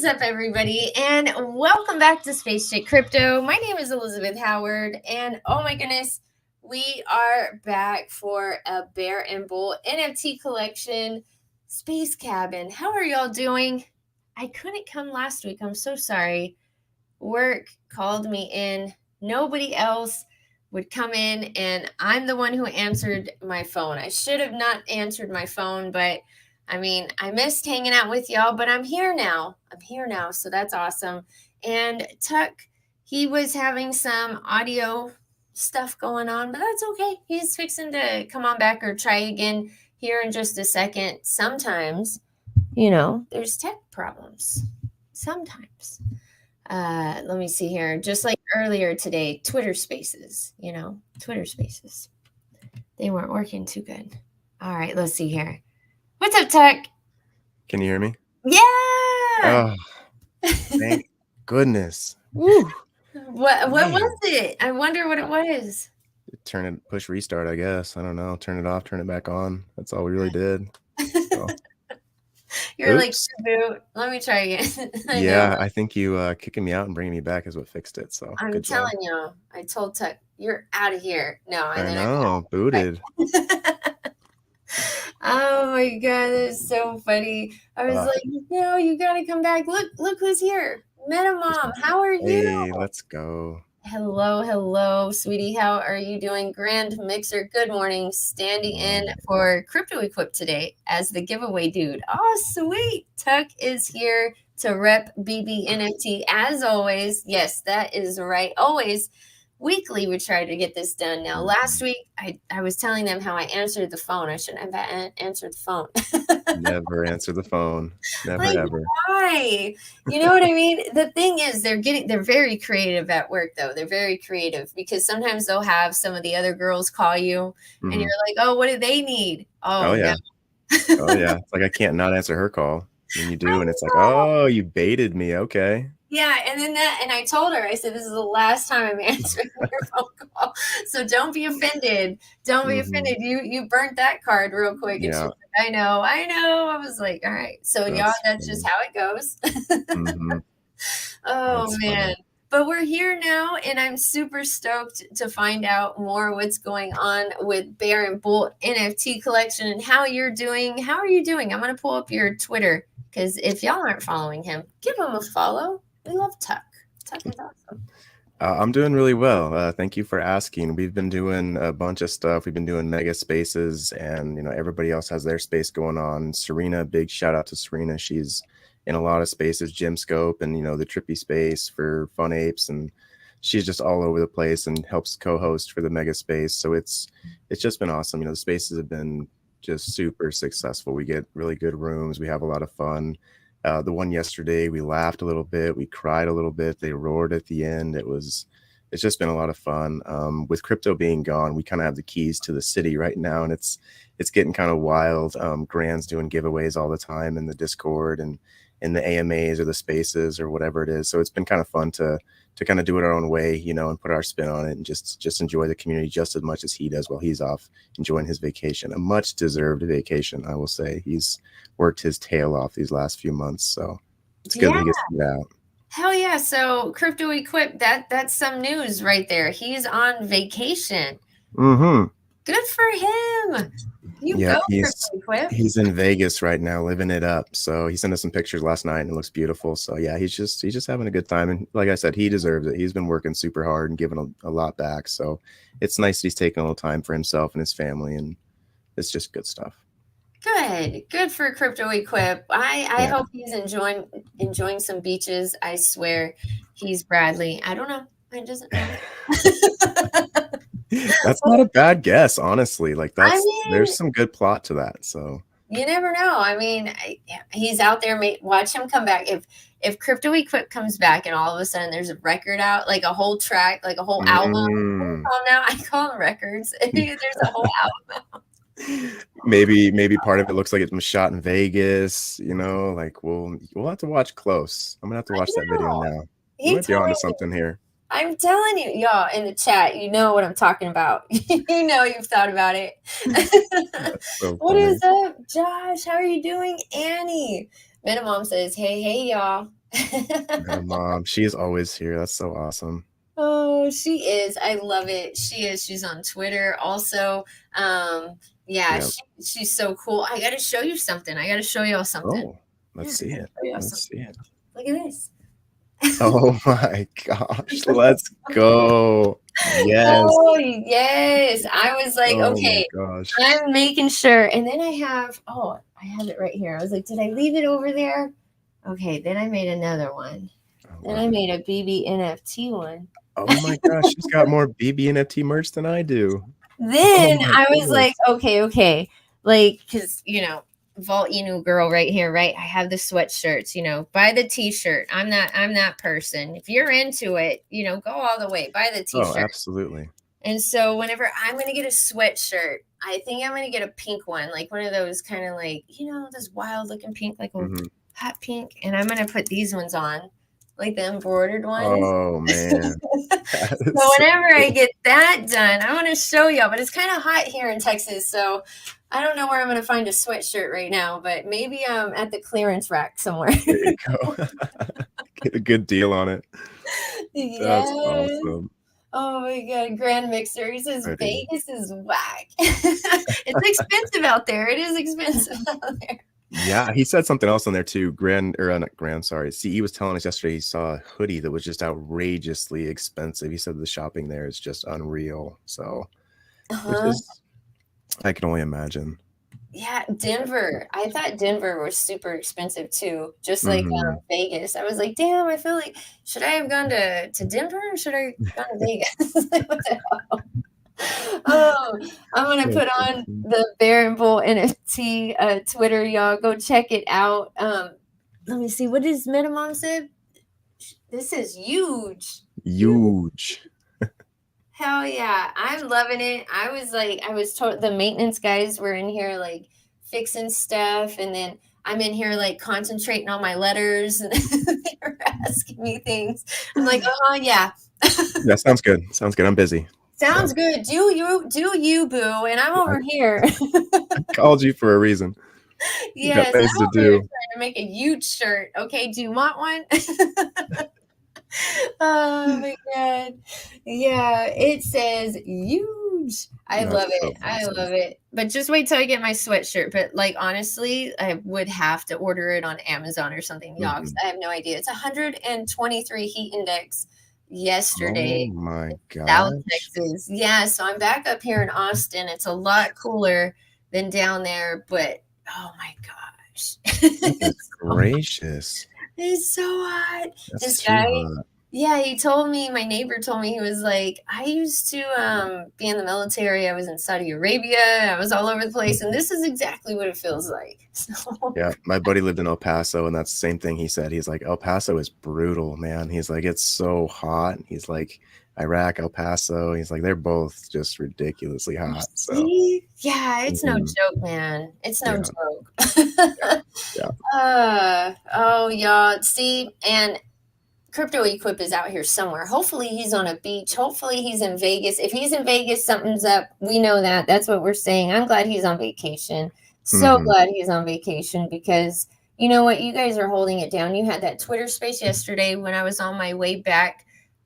is up, everybody, and welcome back to Space Chick Crypto. My name is Elizabeth Howard, and oh my goodness, we are back for a Bear and Bull NFT collection space cabin. How are y'all doing? I couldn't come last week. I'm so sorry. Work called me in. Nobody else would come in, and I'm the one who answered my phone. I should have not answered my phone, but I mean, I missed hanging out with y'all, but I'm here now. So that's awesome. And Tuck, he was having some audio stuff going on, but that's okay. He's fixing to come on back or try again here in just a second. Sometimes, there's tech problems. Sometimes. Let me see here. Just like earlier today, Twitter Spaces, Twitter Spaces. They weren't working too good. All right, let's see here. What's up, Tuck? Can you hear me? Yeah. Oh, thank goodness. Woo. What was it? I wonder what it was. Push restart, I guess. I don't know. Turn it off, turn it back on. That's all we really did. So. You're like, reboot. Let me try again. I think you kicking me out and bringing me back is what fixed it. So I'm telling you, I told Tuck, you're out of here. No, I know, booted. Oh my god, that's so funny. I was like, no, you gotta come back. Look who's here. Meta Mom, how are you? Hey, let's go. Hello, sweetie. How are you doing? Grand Mixer, good morning. Standing in for Crypto Equip today as the giveaway dude. Oh, sweet. Tuck is here to rep BB NFT as always. Yes, that is right. Always. Weekly, we try to get this done. Now, last week, I was telling them how I answered the phone. I shouldn't have answered the phone. Never answer the phone. Never, ever. Why? You know what I mean? The thing is, they're very creative at work, though. They're very creative because sometimes they'll have some of the other girls call you, and you're like, oh, what do they need? Oh yeah. No. Oh, yeah. It's like I can't not answer her call. And you do, and it's like, oh, you baited me. Okay. Yeah, and I told her, I said, this is the last time I'm answering your phone call, so don't be offended. Don't be offended. You burnt that card real quick. And she's like, I know. I was like, all right. So that's just how it goes. Oh, that's man. Funny. But we're here now, and I'm super stoked to find out more what's going on with Bear and Bull NFT collection and how you're doing. How are you doing? I'm going to pull up your Twitter, because if y'all aren't following him, give him a follow. We love Tuck. Tuck is awesome. I'm doing really well. Thank you for asking. We've been doing a bunch of stuff. We've been doing mega spaces, and everybody else has their space going on. Serena, big shout out to Serena. She's in a lot of spaces, Gymscope and the Trippy space for Fun Apes, and she's just all over the place and helps co-host for the mega space. So it's just been awesome. The spaces have been just super successful. We get really good rooms. We have a lot of fun. The one yesterday, we laughed a little bit, we cried a little bit, they roared at the end. It's just been a lot of fun. With crypto being gone, we kind of have the keys to the city right now, and it's getting kind of wild. Grand's doing giveaways all the time in the Discord and in the AMAs or the spaces or whatever it is. So it's been kind of fun to kind of do it our own way, and put our spin on it and just enjoy the community just as much as he does while he's off enjoying his vacation. A much deserved vacation, I will say. He's worked his tail off these last few months, so it's good that he gets to get out. Hell yeah. So Crypto Equip, that's some news right there. He's on vacation. Good for him. He's in Vegas right now, living it up. So he sent us some pictures last night, and it looks beautiful. So yeah, he's just having a good time. And like I said, he deserves it. He's been working super hard and giving a lot back. So it's nice that he's taking a little time for himself and his family, and it's just good stuff. Good for Crypto Equip. I hope he's enjoying some beaches. I swear he's Bradley. I don't know. I just That's not a bad guess, honestly. Like there's some good plot to that. So you never know. I mean, he's out there. Watch him come back. If Crypto Equip comes back and all of a sudden there's a record out, like a whole track, like a whole album. Now I call them records. There's a whole album out. Maybe part of it looks like it was shot in Vegas. Like we'll have to watch close. I'm gonna have to watch that video now. You might be onto something here. I'm telling you, y'all in the chat, you know what I'm talking about. You've thought about it. So what is up, Josh? How are you doing? Annie, Metamom says, hey, y'all. Her mom, she's always here. That's so awesome. Oh, she is. I love it. She is. She's on Twitter also. Yeah, Yeah. she's so cool. I got to show you something. I got to show y'all something. Oh, Yeah, let's see I gotta it. show y'all Let's something. see it. Look at this. Oh my gosh. Let's go. Yes. Oh, yes. I was like, Oh my okay, gosh. I'm making sure. And then I have it right here. I was like, did I leave it over there? Okay, then I made another one. I Then love I it. made a BB NFT one. Oh my gosh, she's got more BB NFT merch than I do. Oh Then my I was like, goodness. okay. Like, because, Vault Inu girl right here, right? I have the sweatshirts, buy the t-shirt. I'm that person. If you're into it, go all the way, buy the Oh, t-shirt. absolutely. And so whenever I'm gonna get a sweatshirt, I think I'm gonna get a pink one, like one of those kind of like, those wild looking pink, like a Hmm. hot pink. And I'm gonna put these ones on, like the embroidered ones. Oh man. That So is so whenever I cool. get that done, I want to show y'all. But it's kind of hot here in Texas, so I don't know where I'm going to find a sweatshirt right now. But maybe at the clearance rack somewhere. There you go. Get a good deal on it. That's Yes. awesome. Oh my God, Grand Mixer. He says Ready. Vegas is whack. It's expensive out there. It is expensive out there. Yeah, he said something else on there too. Not Grand, sorry. CE was telling us yesterday he saw a hoodie that was just outrageously expensive. He said the shopping there is just unreal. So, which Uh-huh. is, I can only imagine. Yeah, Denver. I thought Denver was super expensive too, just like Hmm. Vegas. I was like, damn, I feel like should I have gone to Denver or should I have gone to Vegas? Like, what the hell? Oh, I'm gonna That's put so on funny. the Bear and Bull NFT Twitter, y'all. Go check it out. Let me see. What does Metamom said? This is huge. Huge. Huge. Hell yeah. I'm loving it. I was told the maintenance guys were in here like fixing stuff. And then I'm in here like concentrating on my letters and they were asking me things. I'm like, yeah. Yeah, sounds good. Sounds good. I'm busy. Sounds So good. Do you, boo. And I'm I over here. called you for a reason. You got Yes, things I'm to over here do. trying to make a huge shirt. Okay, do you want one? Oh my God. Yeah, it says huge. I love That's so it. I awesome. love it. But just wait till I get my sweatshirt. But like honestly, I would have to order it on Amazon or something, y'all, because Hmm. I have no idea. It's 123 heat index Oh yesterday my in South gosh. Texas. Yeah, so I'm back up here in Austin. It's a lot cooler than down there, but oh my gosh. Goodness So gracious. it's so hot. That's This too guy, hot. yeah, he told me, my neighbor told me, he was like, I used to be in the military. I was in Saudi Arabia. I was all over the place. And this is exactly what it feels like. So, Yeah, my buddy lived in El Paso, and that's the same thing he said. He's like, El Paso is brutal, man. He's like, it's so hot. He's like, Iraq, El Paso. He's like, they're both just ridiculously you hot. So, see? Yeah, it's no mhm, joke, man. It's no yeah, joke. yeah. Oh, y'all. See, and Crypto Equip is out here somewhere. Hopefully, he's on a beach. Hopefully, he's in Vegas. If he's in Vegas, something's up. We know that. That's what we're saying. I'm glad he's on vacation. So Hmm. glad he's on vacation because you know what? You guys are holding it down. You had that Twitter space yesterday when I was on my way back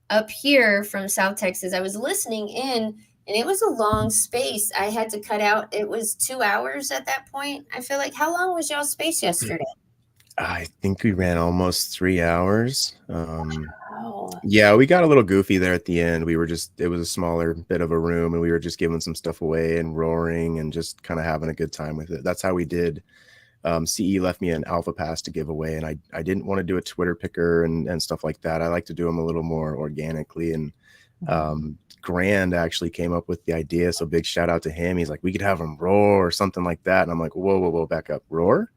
up here from South Texas. I was listening in and it was a long space. I had to cut out. It was 2 hours at that point. I feel like, how long was y'all space yesterday? I think we ran almost 3 hours. Oh, Yeah, we got a little goofy there at the end. It was a smaller bit of a room, and we were just giving some stuff away and roaring and just kind of having a good time with it. That's how we did. CE left me an alpha pass to give away, and I didn't want to do a Twitter picker and stuff like that. I like to do them a little more organically. And Grand actually came up with the idea, so big shout out to him. He's like, we could have them roar or something like that, and I'm like, whoa, back up, roar.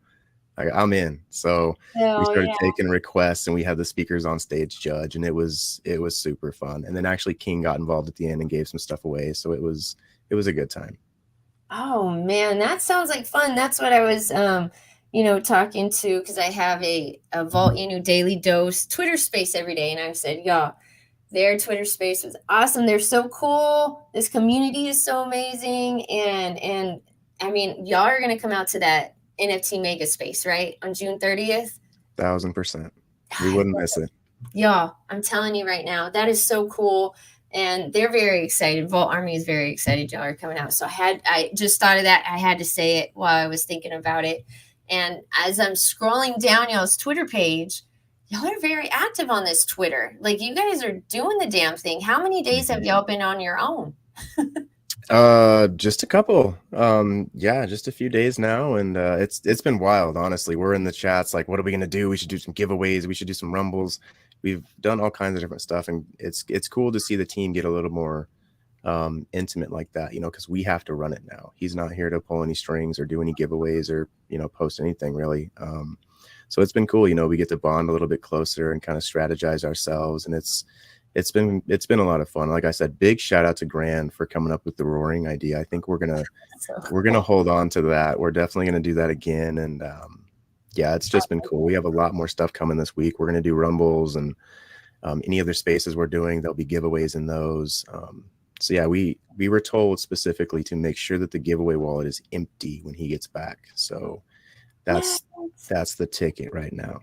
I'm in. So we hell started yeah. taking requests, and we had the speakers on stage judge, and it was super fun. And then actually King got involved at the end and gave some stuff away, so it was a good time. Oh man, that sounds like fun. That's what I was talking to because I have a Vault Daily Dose Twitter space every day. And I said, y'all, their Twitter space was awesome. They're so cool. This community is so amazing. And I mean, y'all are gonna come out to that NFT Mega Space, right? On June 30th. 1,000%. We wouldn't miss it. Y'all, I'm telling you right now, that is so cool. And they're very excited. Vault Army is very excited. Y'all are coming out. So I just thought of that. I had to say it while I was thinking about it. And as I'm scrolling down y'all's Twitter page, y'all are very active on this Twitter. Like, you guys are doing the damn thing. How many days have y'all been on your own? Just a couple. Yeah, just a few days now, and it's been wild, honestly. We're in the chats like, what are we gonna do? We should do some giveaways, we should do some rumbles. We've done all kinds of different stuff, and it's cool to see the team get a little more intimate like that, you know, because we have to run it now. He's not here to pull any strings or do any giveaways or, you know, post anything really. So it's been cool, you know, we get to bond a little bit closer and kind of strategize ourselves, and it's been a lot of fun. Like I said, big shout out to Grand for coming up with the roaring idea. I think we're gonna hold on to that. We're definitely gonna do that again. And yeah, it's just been cool. We have a lot more stuff coming this week. We're gonna do rumbles, and any other spaces we're doing, there'll be giveaways in those. So yeah, we were told specifically to make sure that the giveaway wallet is empty when he gets back. So that's the ticket right now.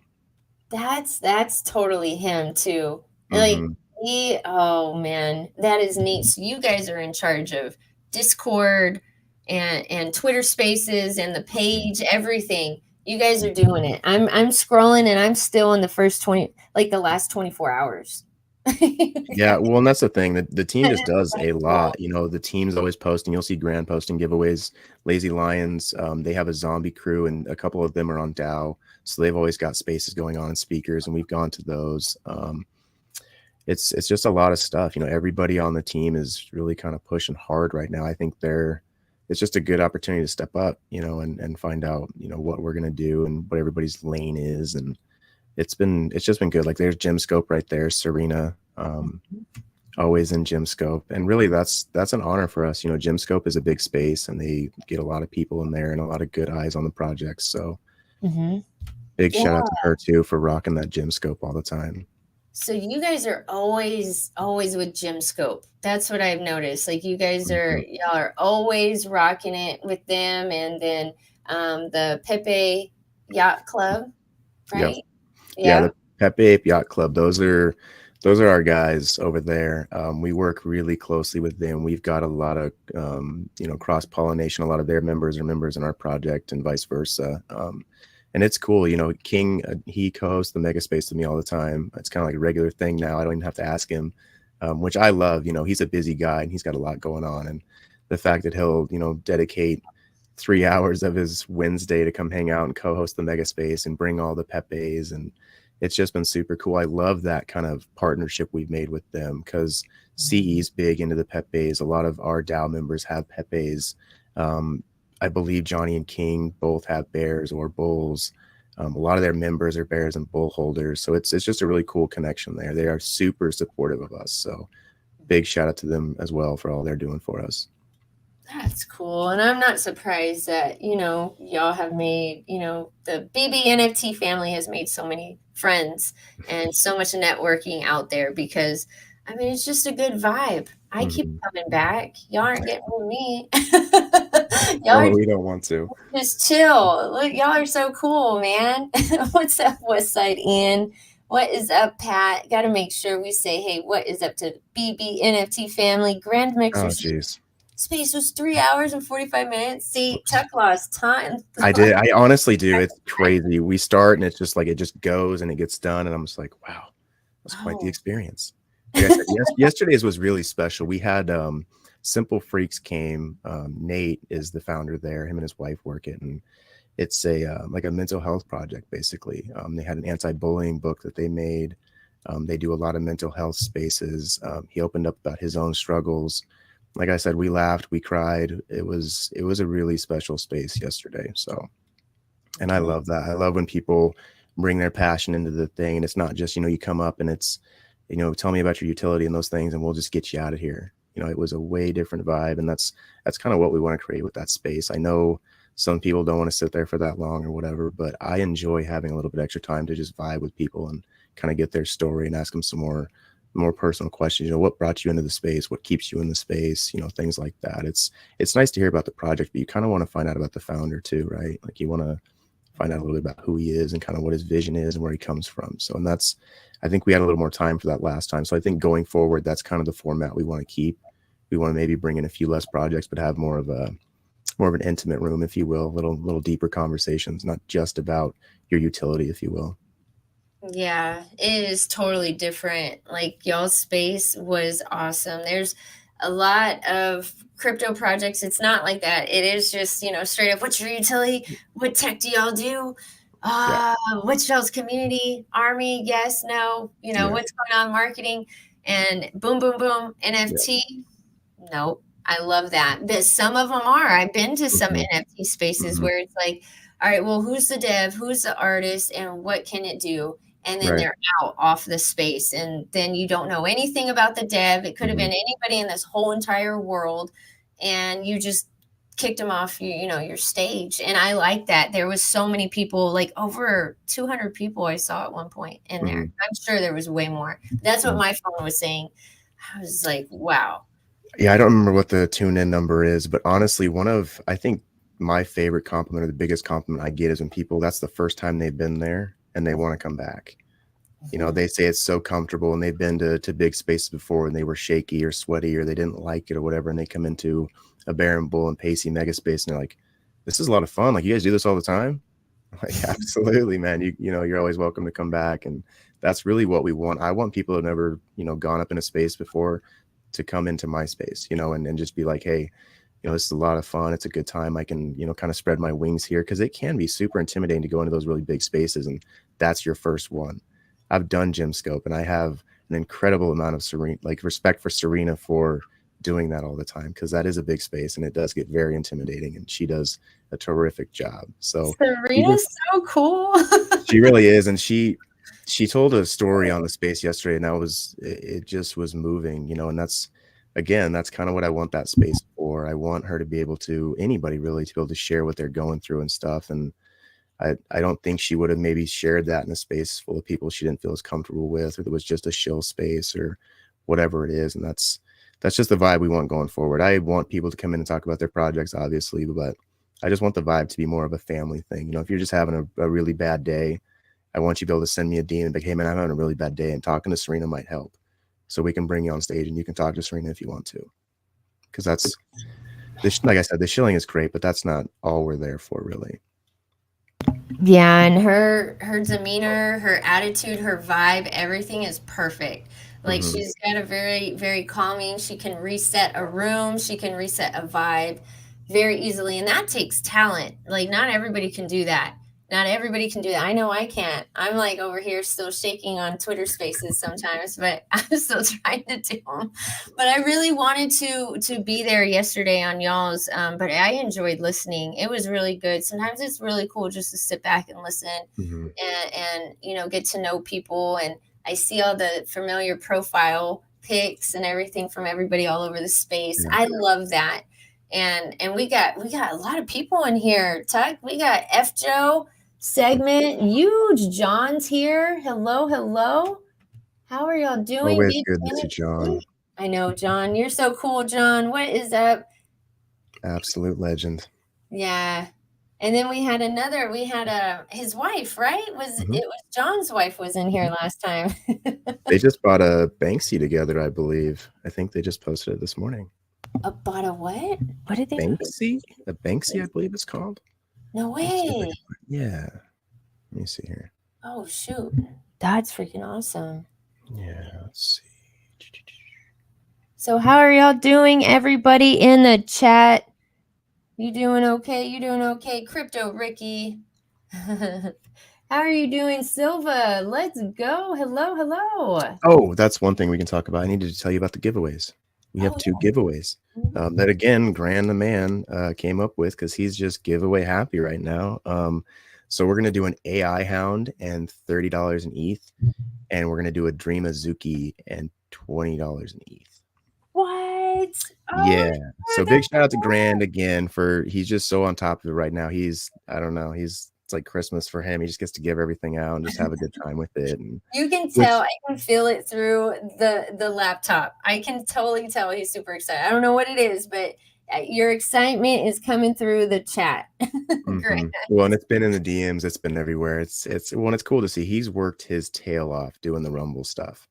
That's totally him too. Like, oh man, that is neat. So you guys are in charge of Discord and Twitter Spaces and the page, everything. You guys are doing it. I'm scrolling and I'm still in the first the last 24 hours. Yeah, well, and that's the thing. The team just does a lot. You know, the team's always posting. You'll see Grand posting giveaways. Lazy Lions, they have a zombie crew, and a couple of them are on DAO. So they've always got spaces going on and speakers, and we've gone to those. It's just a lot of stuff. You know, everybody on the team is really kind of pushing hard right now. I think it's just a good opportunity to step up, you know, and find out, you know, what we're gonna do and what everybody's lane is. And it's just been good. Like, there's Gymscope right there, Serena, always in Gymscope, and really that's an honor for us. You know, Gymscope is a big space, and they get a lot of people in there and a lot of good eyes on the project. So big shout out to her too for rocking that Gymscope all the time. So you guys are always with Gymscope. That's what I've noticed. Like, you guys y'all are always rocking it with them. And then the Pepe Yacht Club, right? Yep. Yeah, the Pepe Ape Yacht Club. Those are our guys over there. We work really closely with them. We've got a lot of you know, cross pollination. A lot of their members are members in our project, and vice versa. And it's cool, you know. King, he co-hosts the Mega Space with me all the time. It's kind of like a regular thing now. I don't even have to ask him, which I love. You know, he's a busy guy and he's got a lot going on. And the fact that he'll, you know, dedicate 3 hours of his Wednesday to come hang out and co-host the Mega Space and bring all the Pepes, and it's just been super cool. I love that kind of partnership we've made with them, because CE's big into the Pepes. A lot of our DAO members have Pepes. I believe Johnny and King both have bears or bulls. A lot of their members are bears and bull holders. So it's just a really cool connection there. They are super supportive of us. So big shout out to them as well for all they're doing for us. That's cool. And I'm not surprised that, you know, y'all have made, you know, the BB NFT family has made so many friends and so much networking out there, because I mean, it's just a good vibe. I keep coming back. Y'all aren't getting with me. We don't want to. Just chill. Look, y'all are so cool, man. What's up, Westside Ian? What is up, Pat? Got to make sure we say, hey, what is up to BB NFT family? Grand Mixer. Oh, jeez. Space was 3 hours and 45 minutes. See, Tuck lost time. I did. I honestly do. It's crazy. We start and it's just like, it just goes and it gets done. And I'm just like, wow, that's quite the experience. Yesterday's was really special. We had Simple Freaks came. Nate is the founder there. Him and his wife work it, and it's a like a mental health project basically. They had an anti-bullying book that they made. They do a lot of mental health spaces. He opened up about his own struggles. Like I said, we laughed, we cried. It was a really special space yesterday. So, and I love that. I love when people bring their passion into the thing, and it's not just, you know, you come up and it's, you know, tell me about your utility and those things, and we'll just get you out of here. You know, it was a way different vibe, and that's kind of what we want to create with that space. I know some people don't want to sit there for that long or whatever, but I enjoy having a little bit extra time to just vibe with people and kind of get their story and ask them some more more personal questions. What brought you into the space? What keeps you in the space? Things like that. It's nice to hear about the project, but you kind of want to find out about the founder too, right? Like you want to find out a little bit about who he is and kind of what his vision is and where he comes from. So, and I think we had a little more time for that last time. So I think going forward, that's kind of the format we want to keep. We want to maybe bring in a few less projects, but have more of an intimate room, if you will, little deeper conversations, not just about your utility, if you will. Yeah, it is totally different. Like y'all's space was awesome. There's a lot of crypto projects. It's not like that. It is just, straight up, what's your utility? What tech do y'all do? Yeah. What's y'all's community? Army? Yes, no. Yeah. What's going on marketing? And boom, boom, boom. NFT? Nope. I love that. But some of them are. I've been to some NFT spaces where it's like, all right, well, who's the dev? Who's the artist? And what can it do? And then they're out off the space. And then you don't know anything about the dev. It could have been anybody in this whole entire world. And you just kicked them off, your stage. And I like that. There was so many people, like over 200 people I saw at one point in there. I'm sure there was way more. That's what my phone was saying. I was like, wow. Yeah, I don't remember what the tune-in number is, but honestly, I think my favorite compliment or the biggest compliment I get is when people, that's the first time they've been there and they want to come back. They say it's so comfortable and they've been to big spaces before and they were shaky or sweaty or they didn't like it or whatever. And they come into a Bear and Bull and Pacey mega space and they're like, this is a lot of fun. Like, you guys do this all the time? I'm like, absolutely, man. You're always welcome to come back. And that's really what we want. I want people who have never, gone up in a space before to come into my space, and just be like, hey, this is a lot of fun. It's a good time. I can, kind of spread my wings here, because it can be super intimidating to go into those really big spaces. And that's your first one. I've done GymScope and I have an incredible amount of respect for Serena for doing that all the time, because that is a big space and it does get very intimidating, and she does a terrific job. So Serena's so cool. She really is. And she told a story on the space yesterday, and it just was moving, and that's kind of what I want that space for. I want her to be able to, anybody really, to be able to share what they're going through and stuff. And I don't think she would have maybe shared that in a space full of people she didn't feel as comfortable with, or there was just a chill space or whatever it is. And that's just the vibe we want going forward. I want people to come in and talk about their projects, obviously, but I just want the vibe to be more of a family thing. If you're just having a really bad day, I want you to be able to send me a DM and be like, hey man, I'm having a really bad day, and talking to Serena might help. So we can bring you on stage and you can talk to Serena if you want to. Because like I said, the shilling is great, but that's not all we're there for, really. Yeah, and her demeanor, her attitude, her vibe, everything is perfect. Like she's got a very, very calming, she can reset a room, she can reset a vibe very easily. And that takes talent. Like not everybody can do that. Not everybody can do that. I know I can't. I'm like over here still shaking on Twitter spaces sometimes, but I'm still trying to do them. But I really wanted to be there yesterday on y'all's, but I enjoyed listening. It was really good. Sometimes it's really cool just to sit back and listen and get to know people. And I see all the familiar profile pics and everything from everybody all over the space. I love that. And we got a lot of people in here. Tuck, we got F Joe segment. Huge. John's here. Hello. How are y'all doing? Always good to see John. I know, John. You're so cool, John. What is up? Absolute legend. Yeah. And then we had his wife, right? It was John's wife was in here last time. They just bought a Banksy together, I believe. I think they just posted it this morning. Bought a what? What did they Banksy? A Banksy, I believe it's called. No way. Yeah. Let me see here. Oh shoot. That's freaking awesome. Yeah, let's see. So how are y'all doing, everybody in the chat? You doing okay? You doing okay? Crypto Ricky. How are you doing, Silva? Let's go. Hello. Oh, that's one thing we can talk about. I needed to tell you about the giveaways. We have two giveaways that, again, Gran the man came up with, because he's just giveaway happy right now. So we're going to do an AI Hound and $30 in ETH, and we're going to do a Dream Azuki and $20 in ETH. What? Yeah. So big shout out to Grand again he's just so on top of it right now. He's it's like Christmas for him. He just gets to give everything out and just have a good time with it. And You can tell, which I can feel it through the laptop. I can totally tell he's super excited. I don't know what it is, but your excitement is coming through the chat. Great. Well, and it's been in the DMs, it's been everywhere. It's cool to see. He's worked his tail off doing the Rumble stuff.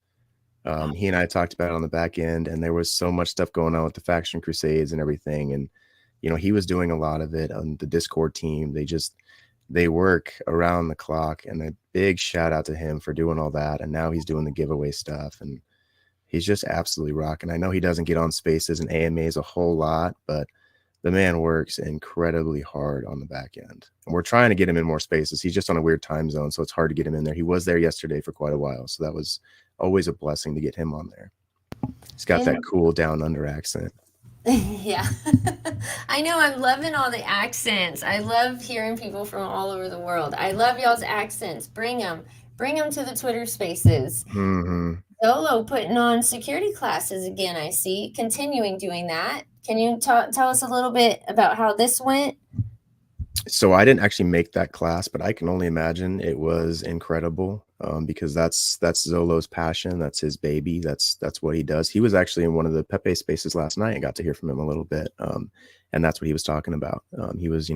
He and I talked about it on the back end, and there was so much stuff going on with the faction crusades and everything. And, he was doing a lot of it on the Discord team. They work around the clock, and a big shout out to him for doing all that. And now he's doing the giveaway stuff, and he's just absolutely rocking. I know he doesn't get on spaces and AMAs a whole lot, but the man works incredibly hard on the back end. And we're trying to get him in more spaces. He's just on a weird time zone, so it's hard to get him in there. He was there yesterday for quite a while, so that was always a blessing to get him on there. He's got that cool down under accent. Yeah. I know. I'm loving all the accents. I love hearing people from all over the world. I love y'all's accents. Bring them to the Twitter spaces. Zolo putting on security classes again, I see. Continuing doing that. Can you tell us a little bit about how this went? So I didn't actually make that class, but I can only imagine it was incredible, because that's Zolo's passion. That's his baby. That's what he does. He was actually in one of the Pepe spaces last night and got to hear from him a little bit. And that's what he was talking about. He was,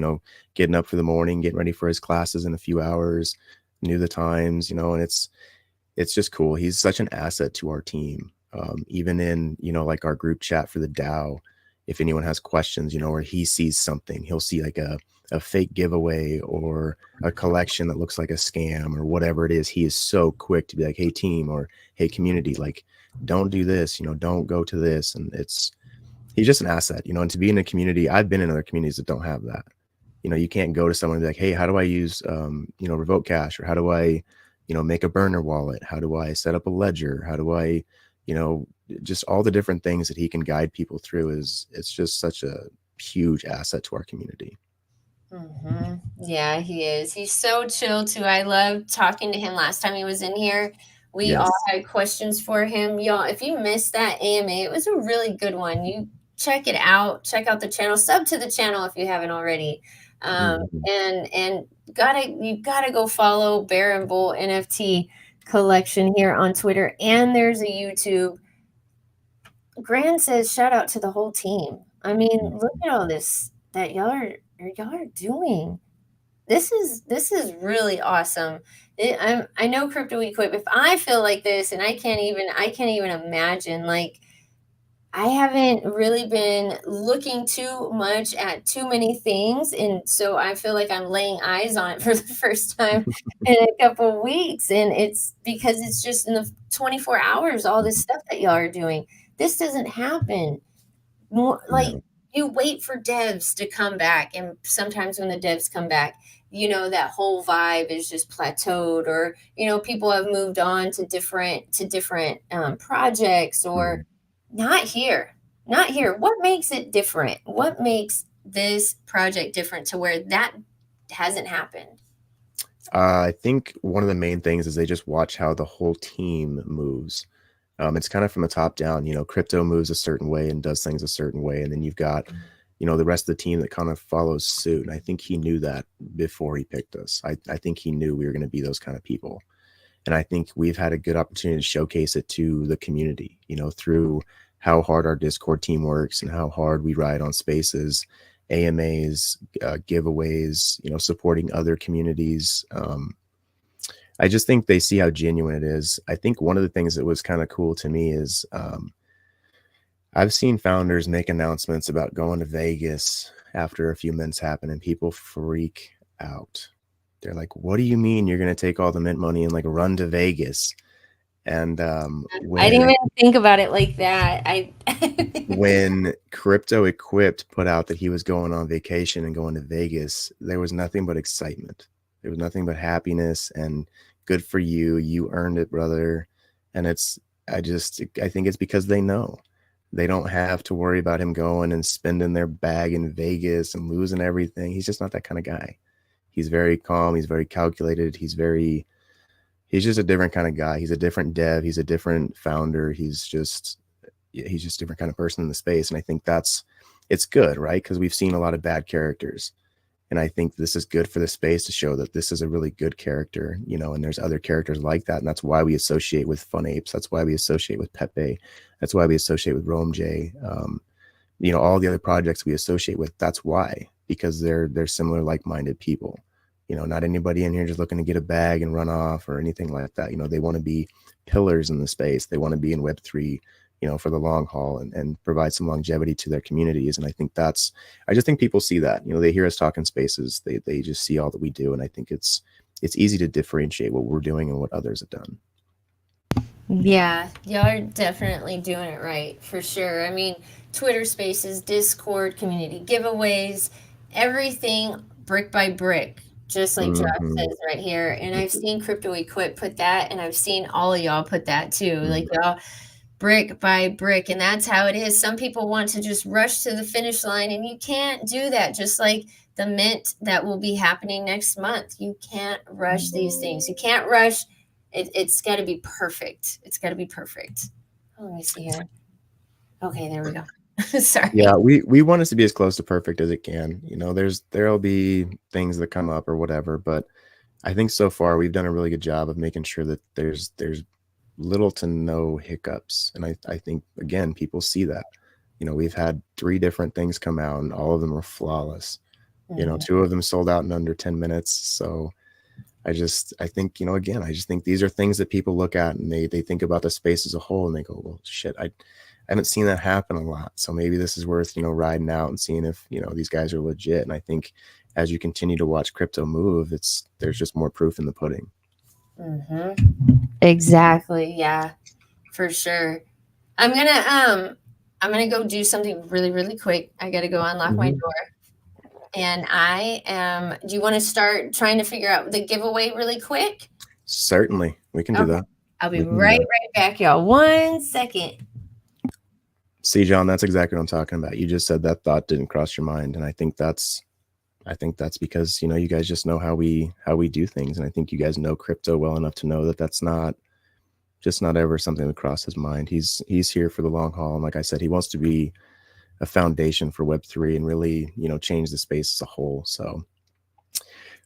getting up for the morning, getting ready for his classes in a few hours, knew the times, and it's just cool. He's such an asset to our team. Even in, like our group chat for the DAO, if anyone has questions, or he sees something, he'll see like a fake giveaway or a collection that looks like a scam or whatever it is. He is so quick to be like, hey team, or hey community, like, don't do this, don't go to this. And he's just an asset, and to be in a community. I've been in other communities that don't have that. You can't go to someone and be like, hey, how do I use, Revoke Cash, or how do I, make a burner wallet? How do I set up a ledger? How do I, just all the different things that he can guide people through. It's just such a huge asset to our community. Yeah, he is. He's so chill too. I love talking to him. Last time he was in here, we all had questions for him. Y'all, if you missed that AMA, it was a really good one. You check it out. Check out the channel. Sub to the channel if you haven't already. And you gotta go follow Bear and Bull NFT collection here on Twitter, and there's a YouTube. Grand says shout out to the whole team. I mean, look at all this that y'all are doing. This is really awesome. I know Crypto Equip. If I feel like this, and I can't even imagine, like, I haven't really been looking too much at too many things, and so I feel like I'm laying eyes on it for the first time in a couple of weeks, and it's because it's just in the 24 hours all this stuff that y'all are doing. This doesn't happen. More like you wait for devs to come back, and sometimes when the devs come back, that whole vibe is just plateaued, or people have moved on to different projects, or not here. What makes it different? What makes this project different to where that hasn't happened? I think one of the main things is they just watch how the whole team moves. It's kind of from the top down. Crypto moves a certain way and does things a certain way, and then you've got the rest of the team that kind of follows suit. And I think he knew that before he picked us. I think he knew we were going to be those kind of people, and I think we've had a good opportunity to showcase it to the community, through how hard our Discord team works and how hard we ride on spaces, AMAs, giveaways, supporting other communities. I just think they see how genuine it is. I think one of the things that was kind of cool to me is I've seen founders make announcements about going to Vegas after a few mints happen, and people freak out. They're like, what do you mean you're going to take all the mint money and like run to Vegas? And I didn't even think about it like that. When Crypto Equipped put out that he was going on vacation and going to Vegas, there was nothing but excitement. There was nothing but happiness and good for you. You earned it, brother. And I think it's because they know they don't have to worry about him going and spending their bag in Vegas and losing everything. He's just not that kind of guy. He's very calm. He's very calculated. He's just a different kind of guy. He's a different dev. He's a different founder. He's just a different kind of person in the space. And I think it's good, right? Because we've seen a lot of bad characters. And I think this is good for the space to show that this is a really good character, you know, and there's other characters like that. And that's why we associate with Fun Apes. That's why we associate with Pepe. That's why we associate with Rome J. You know, all the other projects we associate with, that's why, because they're similar, like-minded people. You know, not anybody in here just looking to get a bag and run off or anything like that. You know, they want to be pillars in the space. They want to be in Web3, you know, for the long haul and provide some longevity to their communities. And I think I just think people see that, you know, they hear us talking spaces, they just see all that we do. And I think it's easy to differentiate what we're doing and what others have done. Yeah, y'all are definitely doing it right, for sure. I mean, Twitter Spaces, Discord, community giveaways, everything brick by brick, just like Josh says right here. And I've seen Crypto Equip put that, and I've seen all of y'all put that too. Like y'all, brick by brick, and that's how it is. Some people want to just rush to the finish line, and you can't do that. Just like the mint that will be happening next month, you can't rush these things. You can't rush. It's got to be perfect. It's got to be perfect. Oh, let me see here. Okay, there we go. Sorry. Yeah, we want us to be as close to perfect as it can. You know, there'll be things that come up or whatever, but I think so far we've done a really good job of making sure that there's little to no hiccups. And I think, again, people see that. You know, we've had 3 different things come out and all of them were flawless. You know, 2 of them sold out in under 10 minutes. So I think, you know, again, I just think these are things that people look at and they think about the space as a whole and they go, well, shit, I haven't seen that happen a lot. So maybe this is worth, you know, riding out and seeing if, you know, these guys are legit. And I think as you continue to watch crypto move, there's just more proof in the pudding. Exactly. Yeah, for sure. I'm gonna go do something really, really quick. I gotta go unlock my door. And do you want to start trying to figure out the giveaway really quick? Certainly. We can do that. I'll be right back, y'all. 1 second. See, John, that's exactly what I'm talking about. You just said that thought didn't cross your mind. And I think that's because, you know, you guys just know how we do things. And I think you guys know crypto well enough to know that that's not ever something that crossed his mind. He's here for the long haul. And like I said, he wants to be a foundation for Web3 and really, you know, change the space as a whole. So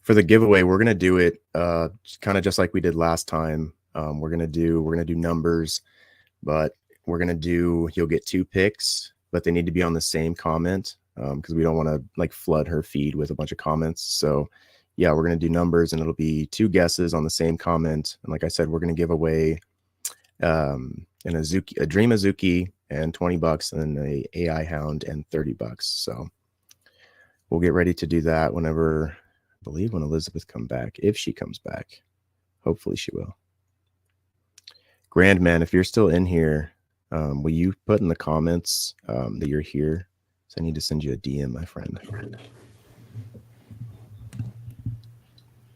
for the giveaway, we're going to do it kind of just like we did last time. We're going to do numbers, but you'll get 2 picks, but they need to be on the same comment because we don't want to like flood her feed with a bunch of comments. So yeah, we're going to do numbers and it'll be 2 guesses on the same comment. And like I said, we're going to give away a Dream Azuki and $20 and an AI Hound and $30. So we'll get ready to do that when Elizabeth comes back, if she comes back. Hopefully she will. Grandman, if you're still in here, will you put in the comments that you're here? So I need to send you a DM, my friend.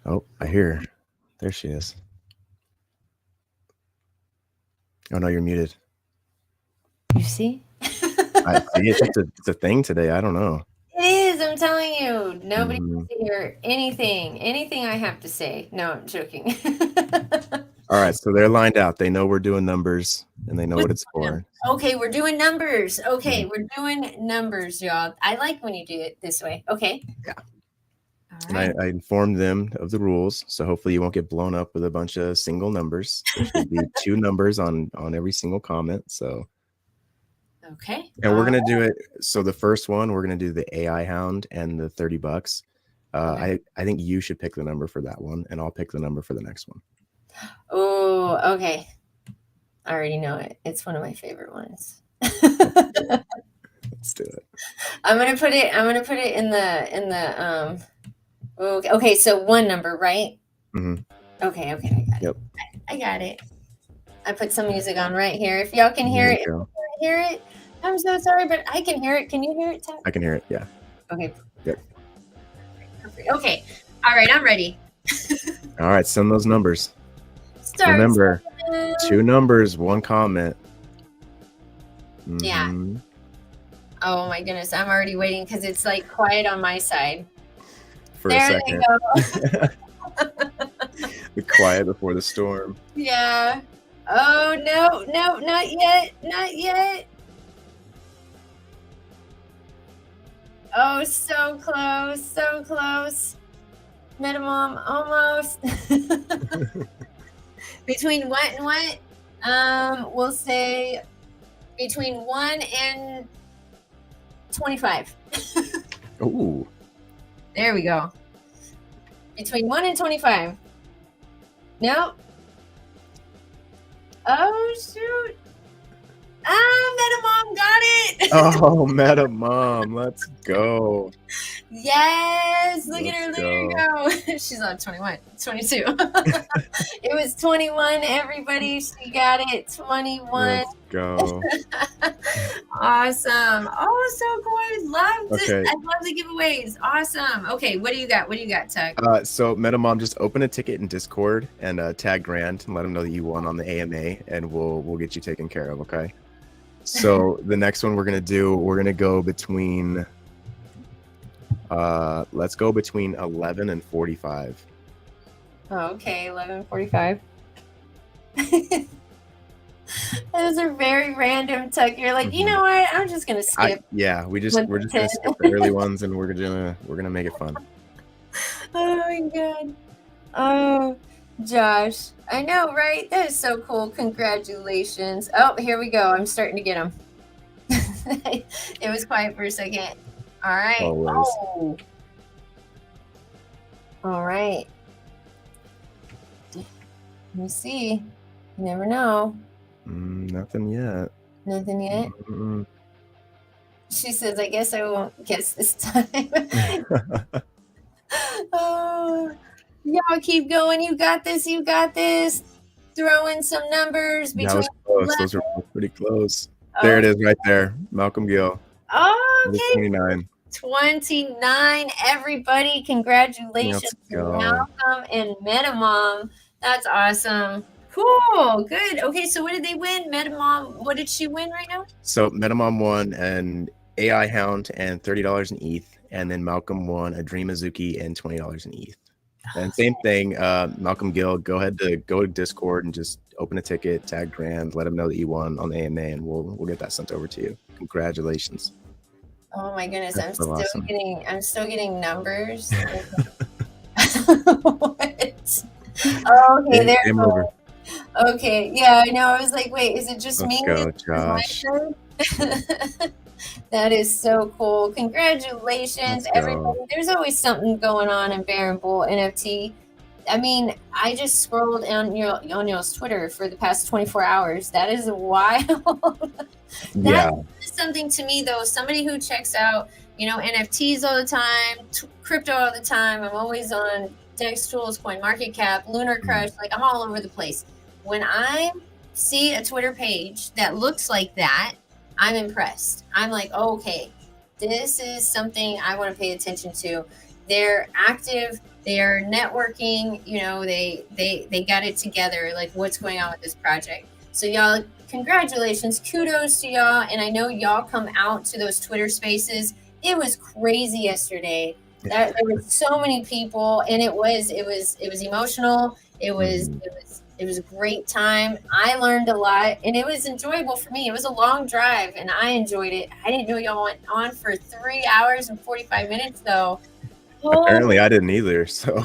Oh, I hear her. There she is. Oh no, you're muted. You see? I see it's a thing today. I don't know. It is. I'm telling you. Nobody wants to hear anything I have to say. No, I'm joking. All right, so they're lined out. They know we're doing numbers and they know what it's for. Okay, we're doing numbers. Okay, we're doing numbers, y'all. I like when you do it this way. Okay. Yeah. And I informed them of the rules, so hopefully you won't get blown up with a bunch of single numbers. There should be 2 numbers on every single comment. So okay. And we're gonna do it. So the first one, we're gonna do the AI Hound and the $30. I think you should pick the number for that one, and I'll pick the number for the next one. Oh, okay. I already know it. It's one of my favorite ones. Let's do it. I'm gonna put it in the okay, so 1 number, right? Okay, I got it. I got it. I put some music on right here. If y'all can hear it, I'm so sorry, but I can hear it. Can you hear it, Tom? I can hear it, yeah. Okay. Yep. Okay. All right, I'm ready. All right, send those numbers. Remember, 2 numbers, 1 comment. Yeah. Oh my goodness, I'm already waiting because it's like quiet on my side. For a second. The quiet before the storm. Yeah. Oh no, not yet. Oh, so close, so close. Metamom, almost. Between what and what? We'll say between 1 and 25. Ooh. There we go. Between 1 and 25. Nope. Oh, shoot. Metamom got it. Oh, Meta Mom, let's go. Yes, look at her. Let's There you go. She's on 21, 22. It was 21, everybody. She got it. 21. Let's go. Awesome. Oh, so cool. I loved it. Okay. I love the giveaways. Awesome. Okay, what do you got? What do you got, Tuck? So Meta Mom, just open a ticket in Discord and tag Grant and let him know that you won on the AMA, and we'll get you taken care of. Okay. So the next one we're gonna go between. Let's go between 11 and 45. Oh, okay, 11:45. Those are very random, Tuck. You're like, you know what? I'm just gonna skip. We're just gonna skip the early ones, and we're gonna make it fun. Oh my god. Oh, Josh. I know, right? That is so cool. Congratulations. Oh, here we go. I'm starting to get them. It was quiet for a second. All right. Always. Oh. All right. Let me see. You never know. Nothing yet. Nothing yet. Mm-mm. She says, I guess I won't guess this time. Oh, y'all keep going. You got this. You got this. Throw in some numbers That between. was close. Those were both pretty close. There it is right there. Malcolm Gill. Oh, Number okay. 29. 29. Everybody, congratulations Let's to go. Malcolm and Metamom. That's awesome. Cool. Good. Okay, so what did they win? Metamom, what did she win right now? So Metamom won an AI Hound and $30 in ETH, and then Malcolm won a Dream Azuki and $20 in ETH. And same thing, Malcolm Gill, go to Discord and just open a ticket, tag Grand, let him know that you won on the AMA, and we'll get that sent over to you. Congratulations. Oh my goodness, That's so awesome. I'm still getting numbers. What? Oh, okay, there. Game over. Okay, yeah, I know. I was like, wait, is it just Let's me? go, Josh. That is so cool. Congratulations, everybody. There's always something going on in Bear and Bull NFT. I mean, I just scrolled on y'all's Twitter for the past 24 hours. That is wild. Yeah. That is something to me, though. Somebody who checks out, NFTs all the time, crypto all the time. I'm always on Dex Tools, CoinMarketCap, Lunar Crush. Like, I'm all over the place. When I see a Twitter page that looks like that, I'm impressed. I'm like, oh, okay, this is something I want to pay attention to. They're active. They're networking. They got it together. Like, what's going on with this project? So y'all, congratulations, kudos to y'all. And I know y'all come out to those Twitter spaces. It was crazy yesterday. There were so many people, and it was emotional. It was a great time. I learned a lot, and it was enjoyable for me. It was a long drive, and I enjoyed it. I didn't know y'all went on for 3 hours and 45 minutes, though. Apparently, I didn't either. So,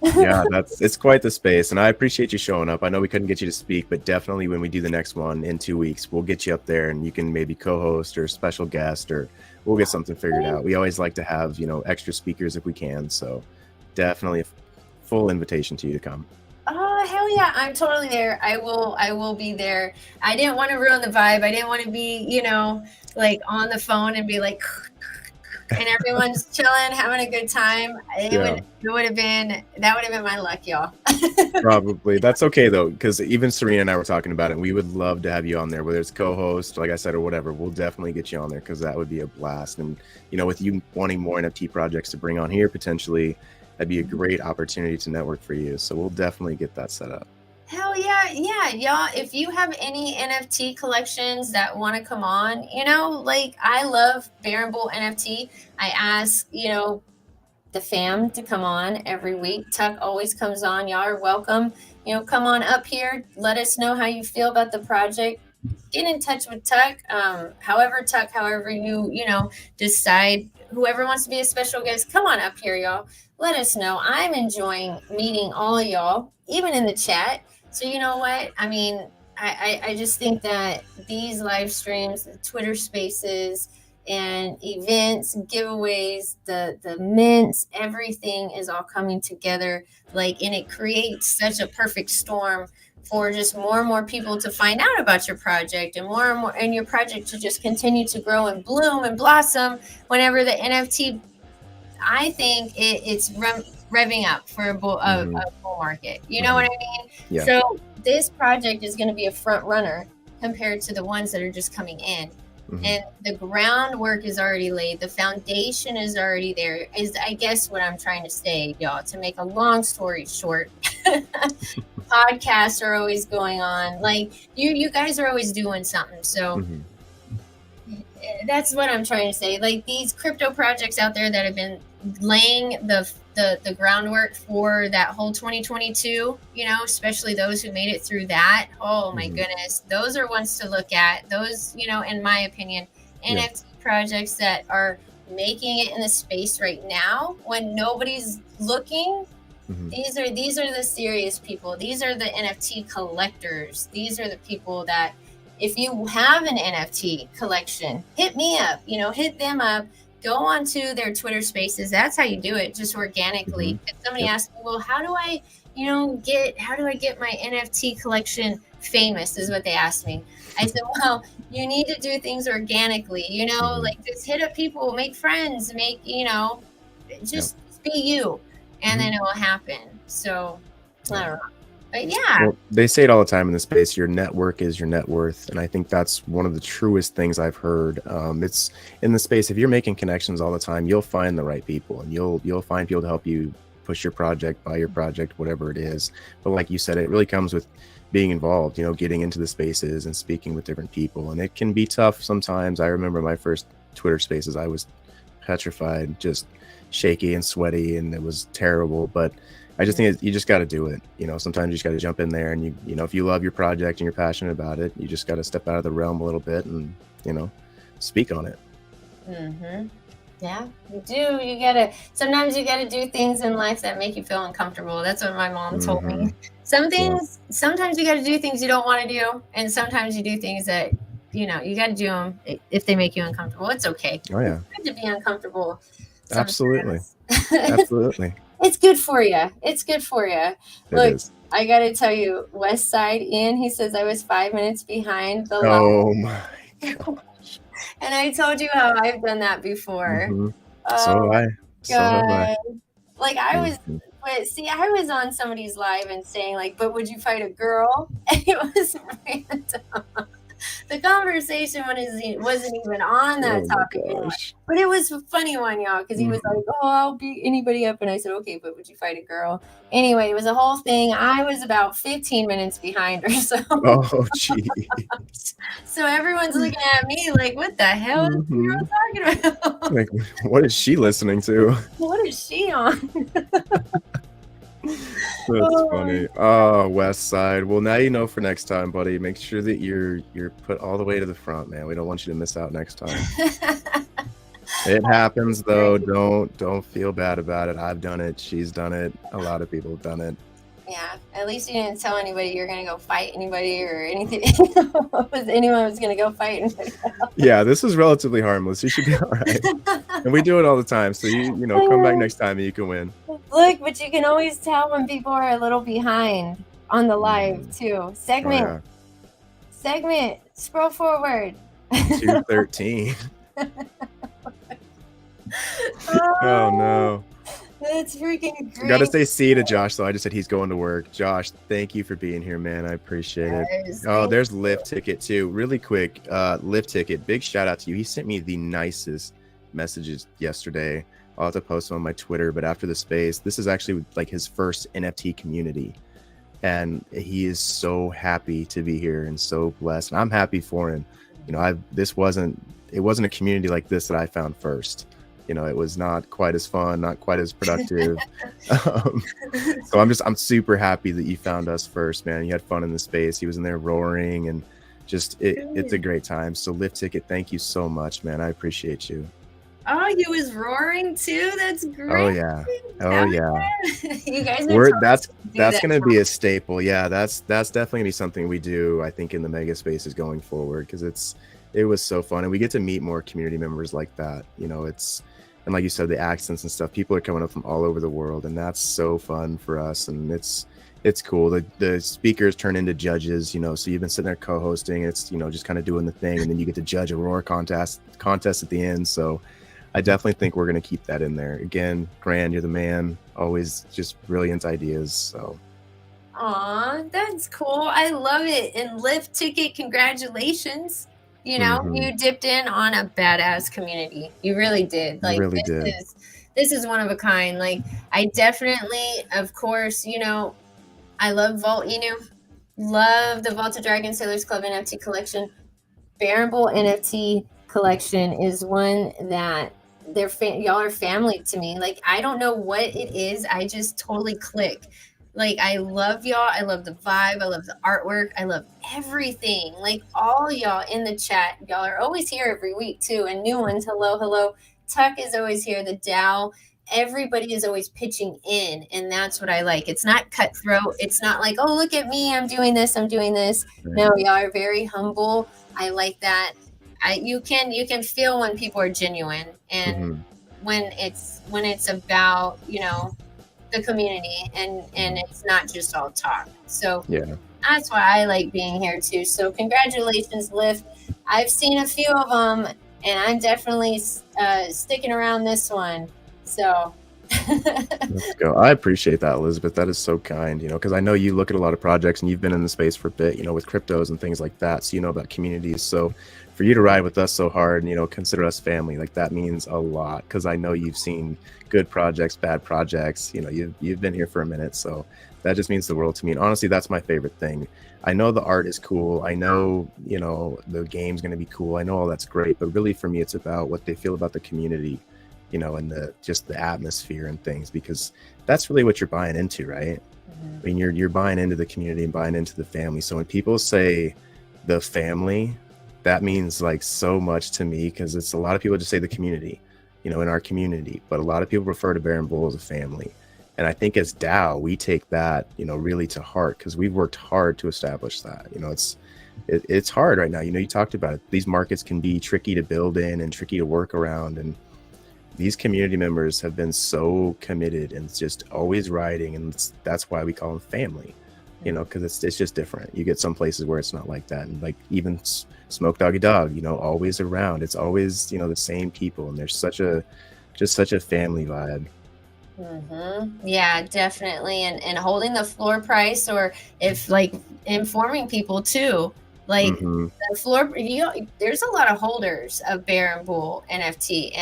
yeah, it's quite the space, and I appreciate you showing up. I know we couldn't get you to speak, but definitely when we do the next one in 2 weeks, we'll get you up there, and you can maybe co-host or special guest, or we'll get something figured out. We always like to have extra speakers if we can. So, definitely a full invitation to you to come. Oh, hell yeah. I'm totally there. I will be there. I didn't want to ruin the vibe. I didn't want to be, like on the phone and be like, and everyone's chilling, having a good time. That would have been my luck, y'all. Probably. That's okay though, because even Serena and I were talking about it. We would love to have you on there, whether it's co-host, like I said, or whatever. We'll definitely get you on there because that would be a blast. And with you wanting more NFT projects to bring on here potentially, that'd be a great opportunity to network for you. So we'll definitely get that set up. Hell yeah. Yeah. Y'all, if you have any NFT collections that want to come on, like I love Bear and Bull NFT. I ask, the fam to come on every week. Tuck always comes on. Y'all are welcome. Come on up here. Let us know how you feel about the project. Get in touch with Tuck. However you, decide whoever wants to be a special guest, come on up here, y'all. Let us know. I'm enjoying meeting all of y'all, even in the chat. So you know what? I mean, I just think that these live streams, the Twitter spaces, and events, giveaways, the mints, everything is all coming together. Like, and it creates such a perfect storm for just more and more people to find out about your project, and more, and your project to just continue to grow and bloom and blossom whenever the NFT, I think it's revving up for a bull market. You know what I mean? Yeah. So this project is going to be a front runner compared to the ones that are just coming in. And the groundwork is already laid. The foundation is already there, is I guess what I'm trying to say, y'all. To make a long story short, podcasts are always going on. Like, you guys are always doing something. So that's what I'm trying to say. Like, these crypto projects out there that have been laying the groundwork for that whole 2022, you know, especially those who made it through that. Oh my goodness, those are ones to look at. Those, you know, in my opinion, NFT projects that are making it in the space right now when nobody's looking. These are the serious people. These are the NFT collectors. These are the people that, if you have an NFT collection, hit me up, you know, hit them up. Go onto their Twitter spaces. That's how you do it, just organically. If somebody asked me, well, how do I get my NFT collection famous, is what they asked me. I said, well, you need to do things organically, you know, like just hit up people, make friends, you know, just be you, and then it will happen. So I don't know. But yeah. Well, they say it all the time in the space, your network is your net worth. And I think that's one of the truest things I've heard. It's in the space, if you're making connections all the time, you'll find the right people, and you'll find people to help you push your project, buy your project, whatever it is. But like you said, it really comes with being involved, you know, getting into the spaces and speaking with different people. And it can be tough sometimes. I remember my first Twitter spaces, I was petrified, just shaky and sweaty, and it was terrible. But I just think you just got to do it. You know, sometimes you just got to jump in there, and you know, if you love your project and you're passionate about it, you just got to step out of the realm a little bit and, you know, speak on it. Yeah, you do. Sometimes you gotta do things in life that make you feel uncomfortable. That's what my mom told me. Sometimes you gotta do things you don't want to do, and sometimes you do things that, you know, you gotta do them if they make you uncomfortable. It's okay. Oh yeah, it's good to be uncomfortable sometimes. Absolutely. It's good for you. It's good for you. Look, is. I gotta tell you, West Side Ian, he says I was 5 minutes behind the Oh my gosh. And I told you how I've done that before. So have I. Like, I was, but see, I was on somebody's live and saying, like, but would you fight a girl? And it was random. The conversation wasn't even on that topic anymore. But it was a funny one, y'all, because he was like, oh, I'll beat anybody up. And I said, okay, but would you fight a girl? Anyway, it was a whole thing. I was about 15 minutes behind her. So, oh, jeez. So everyone's looking at me like, what the hell is the girl talking about? Like, what is she listening to? What is she on? That's funny. Oh, West Side. Well, now you know for next time, buddy. Make sure that you're put all the way to the front, man. We don't want you to miss out next time. It happens, though. Don't feel bad about it. I've done it. She's done it. A lot of people have done it. Yeah. At least you didn't tell anybody you're gonna go fight anybody or anything. Anyone was gonna go fight anybody else. Yeah, this is relatively harmless. You should be all right. And we do it all the time. So you know, come back next time and you can win. Look, but you can always tell when people are a little behind on the live too. Segment. Scroll forward. 213. Oh no. That's freaking great. You gotta say see to Josh, though. I just said he's going to work. Josh, thank you for being here, man. I appreciate it. Oh, there's Lift Ticket too. Really quick, Lift Ticket, big shout out to you. He sent me the nicest messages yesterday. I'll have to post them on my Twitter, but after the space, this is actually like his first NFT community. And he is so happy to be here and so blessed. And I'm happy for him. You know, it wasn't a community like this that I found first. You know, it was not quite as fun, not quite as productive. So I'm super happy that you found us first, man. You had fun in the space. He was in there roaring, and just it's a great time. So Lift Ticket, thank you so much, man. I appreciate you. Oh, he was roaring too. That's Oh great. yeah. Oh Hell yeah. yeah. You guys are We're totally that's supposed to do that's that. gonna be a staple. Yeah, that's definitely gonna be something we do, I think, in the mega spaces going forward, because it was so fun, and we get to meet more community members like that. It's, and like you said, the accents and stuff. People are coming up from all over the world, and that's so fun for us. And it's cool. The speakers turn into judges. So you've been sitting there co-hosting. It's just kind of doing the thing, and then you get to judge a roar contest at the end. So I definitely think we're going to keep that in there. Again, Grand, you're the man. Always just brilliant ideas. So Aw, that's cool. I love it. And lift ticket, congratulations. mhm, You dipped in on a badass community. You really did. you Like really did. this is one of a kind. Like I definitely, of course, I love Vault, love the Vault of Dragon Sailors Club NFT collection. Baron Bull NFT collection is one that y'all are family to me. Like I don't know what it is, I just totally click. Like I love y'all. I love the vibe. I love the artwork. I love everything. Like all y'all in the chat, y'all are always here every week too, and new ones. Hello, hello. Tuck is always here. The Dow. Everybody is always pitching in, and that's what I like. It's not cutthroat. It's not like, oh, look at me, I'm doing this, I'm doing this. Right. No, y'all are very humble. I like that. You can feel when people are genuine, and Mhm, when it's about the community, and mhm. it's not just all talk. So Yeah. that's why I like being here too. So congratulations, Lyft. I've seen a few of them, and I'm definitely sticking around this one. So Let's go. I appreciate that, Elizabeth. That is so kind, because I know you look at a lot of projects and you've been in the space for a bit, with cryptos and things like that. So you know about communities. So for you to ride with us so hard and, consider us family, like that means a lot, because I know you've seen good projects, bad projects, you've been here for a minute. So that just means the world to me. And honestly, that's my favorite thing. I know the art is cool. I know, the game's going to be cool. I know all that's great. But really for me, it's about what they feel about the community, and the atmosphere and things, because that's really what you're buying into, right? I mean, you're buying into the community and buying into the family. So when people say the family, that means like so much to me, because it's a lot of people just say the community, in our community, but a lot of people refer to Baron Bull as a family. And I think as DAO, we take that, really to heart, because we've worked hard to establish that. It's hard right now. You talked about it. These markets can be tricky to build in and tricky to work around, and these community members have been so committed and just always riding, and that's why we call them family, because it's just different. You get some places where it's not like that, and like even Smoke Doggy Dog, always around. It's always the same people, and there's such a family vibe. Yeah, definitely. And holding the floor price, or if like informing people too, like Mm-hmm. the floor, there's a lot of holders of Baron Bull NFT,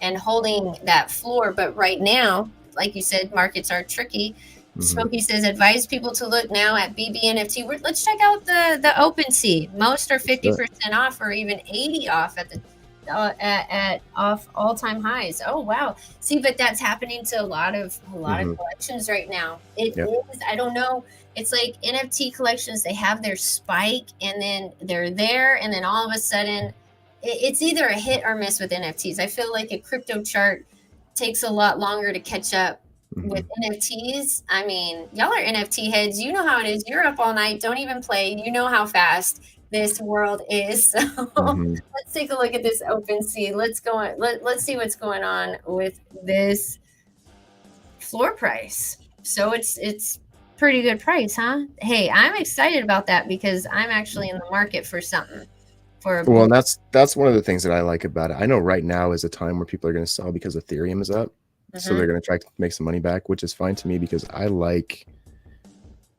and holding that floor. But right now, like you said, markets are tricky. Mm-hmm. Smokey says, advise people to look now at BBNFT. Let's check out the OpenSea. Most are Let's do it. 50% off, or even 80 off at off all-time highs. Oh wow. See, but that's happening to a lot of Mm-hmm. collections right now. It Yep. is, I don't know. It's like NFT collections, they have their spike, and then they're there, and then all of a sudden it's either a hit or miss with NFTs. I feel like a crypto chart takes a lot longer to catch up Mm-hmm. with NFTs. I mean, y'all are NFT heads. You know how it is. You're up all night. Don't even play. You know how fast this world is. So Mm-hmm. let's take a look at this OpenSea. Let's go on. Let's see what's going on with this floor price. So it's pretty good price, huh? Hey, I'm excited about that because I'm actually in the market for something for a Well, and bull. that's one of the things that I like about it. I know right now is a time where people are going to sell because Ethereum is up, so they're Mhm. going to try to make some money back, which is fine to me, because I like,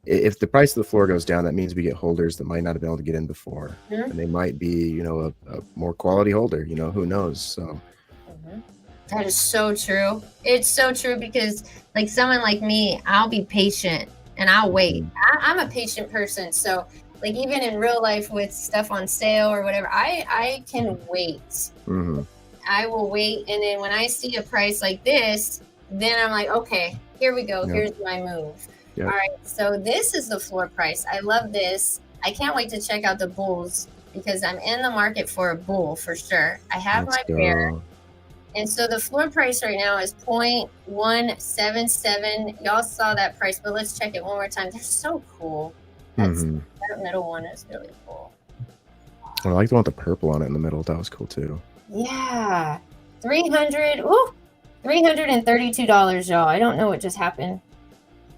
if the price of the floor goes down, that means we get holders that might not have been able to get in before, Mhm. and they might be, a more quality holder. Who knows? So Mhm. That is so true. It's so true because, like, someone like me, I'll be patient and I'll wait. mhm, I'm a patient person. So, like, even in real life with stuff on sale or whatever, I can wait. mhm, I will wait. And then when I see a price like this, then I'm like, okay, here we go. yep, Here's my move. All yep. right. So, this is the floor price. I love this. I can't wait to check out the bulls because I'm in the market for a bull for sure. I have Let's my bear, go. And so the floor price right now is 0.177. Y'all saw that price, but let's check it one more time. They're so cool. That middle one is really cool. I like the one with the purple on it in the middle. That was cool too. Yeah. $332, y'all. I don't know what just happened.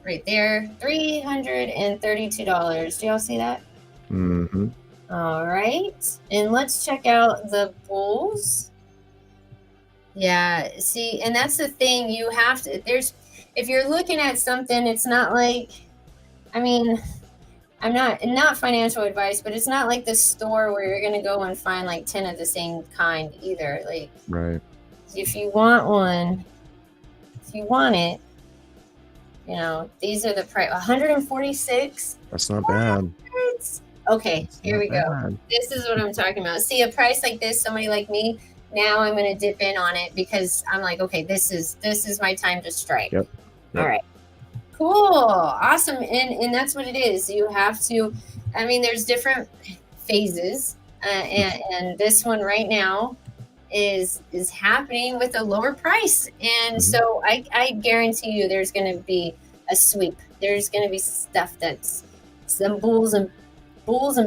Right there. $332. Do y'all see that? Mm-hmm. All right. And let's check out the bulls. Yeah, see, and that's the thing. You have to, if you're looking at something, it's not like, I mean, I'm not financial advice, but it's not like the store where you're gonna go and find like 10 of the same kind either. Like, right. If you want one, if you want it, you know, these are the price. 146. That's not bad. Okay, here we go. This is what I'm talking about. See, a price like this, somebody like me, now I'm going to dip in on it because I'm like, okay, this is my time to strike. Yep. All right. Cool. Awesome. And that's what it is. You have to, I mean, there's different phases. And this one right now is happening with a lower price. And so I guarantee you there's going to be a sweep. There's going to be stuff that's some bulls and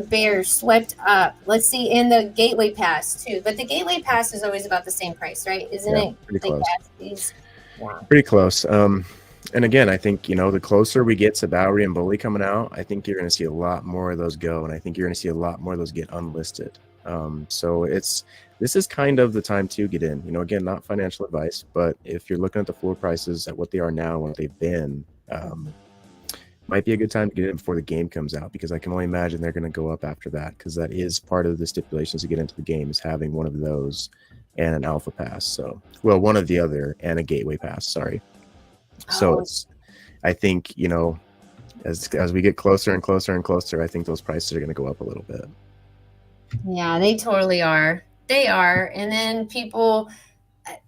bears swept up. Let's see, in the Gateway Pass too. But the Gateway Pass is always about the same price, right? Isn't it? Pretty close. Yeah. Pretty close. And again, I think, you know, the closer we get to Bowery and Bully coming out, I think you're going to see a lot more of those go. And I think you're going to see a lot more of those get unlisted. So this is kind of the time to get in. You know, again, not financial advice, but if you're looking at the floor prices at what they are now and what they've been, might be a good time to get in before the game comes out, because I can only imagine they're going to go up after that, because that is part of the stipulations to get into the game, is having one of those and an alpha pass. So, well, one of the other and a gateway pass. Sorry. So I think, you know, as we get closer and closer and closer, I think those prices are going to go up a little bit. Yeah, they totally are. They are. And then people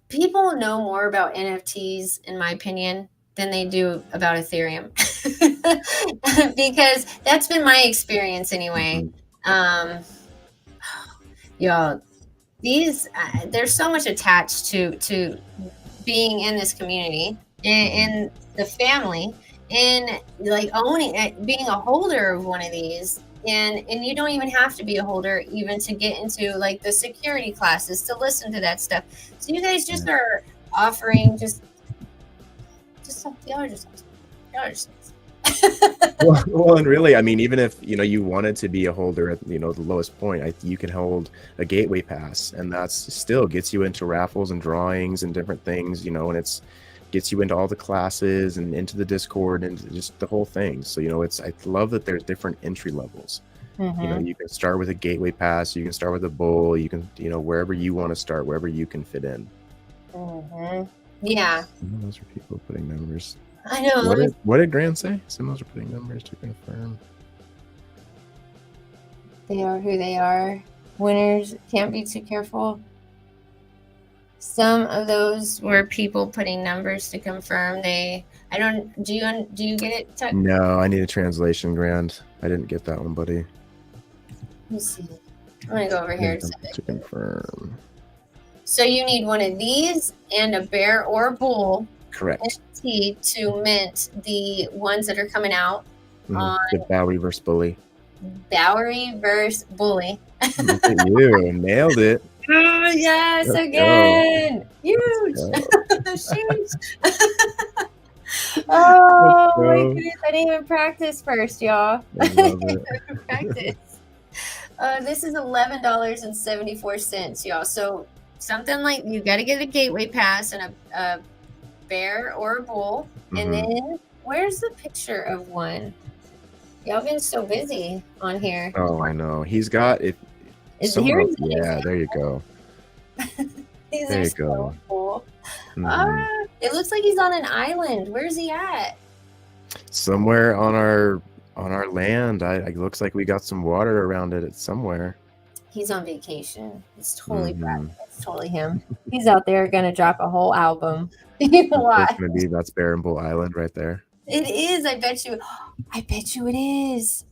know more about NFTs, in my opinion, than they do about Ethereum. Because that's been my experience anyway. Y'all, these there's so much attached to being in this community and the family, and like being a holder of one of these. And you don't even have to be a holder even to get into like the security classes to listen to that stuff. So you guys just are offering just y'all are just well, and really, I mean, even if, you know, you wanted to be a holder at, you know, the lowest point, you can hold a gateway pass, and that's still gets you into raffles and drawings and different things, you know, and it's gets you into all the classes and into the Discord and just the whole thing. So, you know, I love that there's different entry levels. You know, you can start with a gateway pass, you can start with a bull, you can, you know, wherever you want to start, wherever you can fit in. Yeah. Those are people putting numbers. I know. What did Grant say? Symbols are putting numbers to confirm. They are who they are. Winners can't be too careful. Some of those were people putting numbers to confirm. Do you get it, Tuck? No, I need a translation, Grant. I didn't get that one, buddy. Let me see. I'm gonna go over here to confirm. So you need one of these and a bear or a bull. Correct. To mint the ones that are coming out on the Bowery versus Bully. Bowery versus Bully. Look at you, nailed it. Oh yes, Let's again. Huge. Oh my goodness, I didn't even practice first, y'all. I love it. Practice. This is $11.74, y'all. So something like, you got to get a gateway pass and a bear or a bull. And then where's the picture of one? Y'all been so busy on here. Oh, I know. He's got it. Yeah, there you go. These there are so cool. It looks like he's on an island. Where's he at? Somewhere on our land. It looks like we got some water around it. It's somewhere. He's on vacation. It's totally It's totally him. He's out there gonna drop a whole album. That's Bear and Bull Island right there. It is. I bet you it is.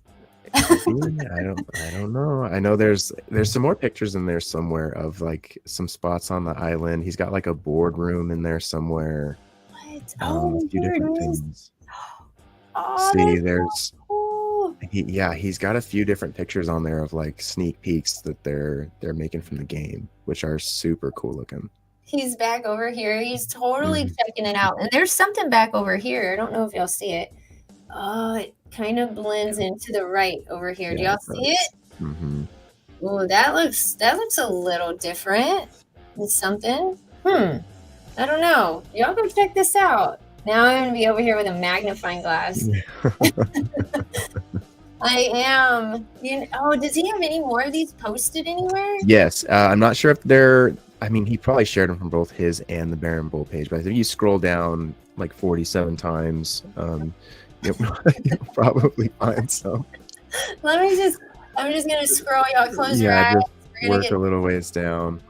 It could be. I don't know. I know there's some more pictures in there somewhere of like some spots on the island. He's got like a boardroom in there somewhere. What? A Oh, few here different it is. things. Oh, See, that's so there's cool. he's got a few different pictures on there of like sneak peeks that they're making from the game, which are super cool looking. He's back over here. He's totally Mhm. checking it out. And there's something back over here. I don't know if y'all see it. Oh, it kind of blends into the right over here. Do Yeah, y'all it see it? does. Hmm. Oh, that looks a little different. It's something. I don't know. Y'all go check this out. Now I'm gonna be over here with a magnifying glass. I am. Oh, does he have any more of these posted anywhere? Yes, I'm not sure if they're. I mean, he probably shared them from both his and the Baron Bull page, but I think you scroll down like 47 times, you'll, you'll probably find some. I'm just gonna scroll. Y'all close your Yeah, eyes. just We're gonna work a little ways down.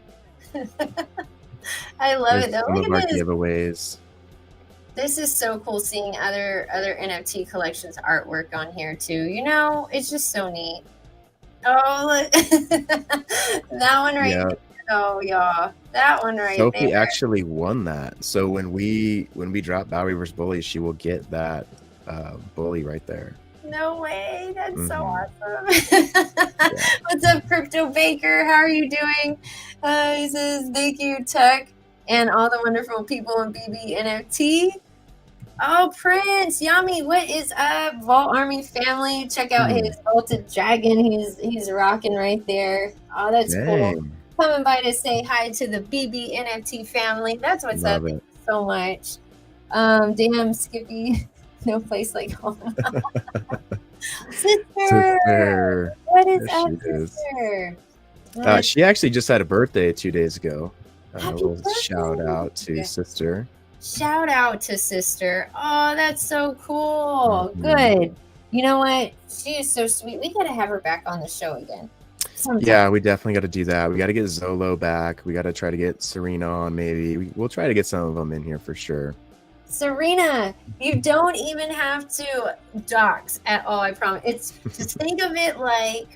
I love There's it though. some Look of at our this. giveaways. This is so cool seeing other NFT collections artwork on here too. It's just so neat. Oh, look. That one right Yeah, there. Oh, y'all. That one right Sophie there. actually won that. So when we drop Bowie vs. Bully, she will get that bully right there. No way. That's so Mhm. awesome. Yeah. What's up, Crypto Baker? How are you doing? He says, thank you, Tuck, and all the wonderful people in BB NFT. Oh, Prince, Yummy, what is up, Vault Army family? Check out his Vaulted Dragon. He's rocking right there. Oh, that's cool. Dang. Coming by to say hi to the BB NFT family. That's what's up. Love Thank it. you so much. Damn, Skippy, no place like home. Sister, Sister. what is There up, she is. sister? She actually just had a birthday 2 days ago. A Happy little birthday. shout out to Sister. Shout out to sister. Oh, that's so cool. Mhm. Good. You know what? She is so sweet. We got to have her back on the show again. Sometime. Yeah, we definitely got to do that. We got to get Zolo back. We got to try to get Serena on. Maybe we'll try to get some of them in here for sure. Serena, you don't even have to dox at all. I promise. It's just think about it like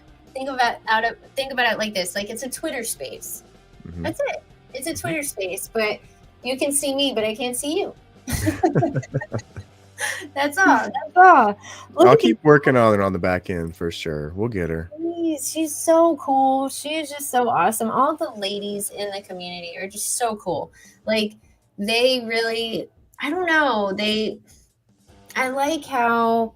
this. Like it's a Twitter space. Mhm. That's it. It's a Twitter space, but you can see me, but I can't see you. That's all. That's all. Look I'll at keep working on it on the back end for sure. We'll get her. she's so cool. She is just so awesome. All the ladies in the community are just so cool. Like they really, I don't know. I like how,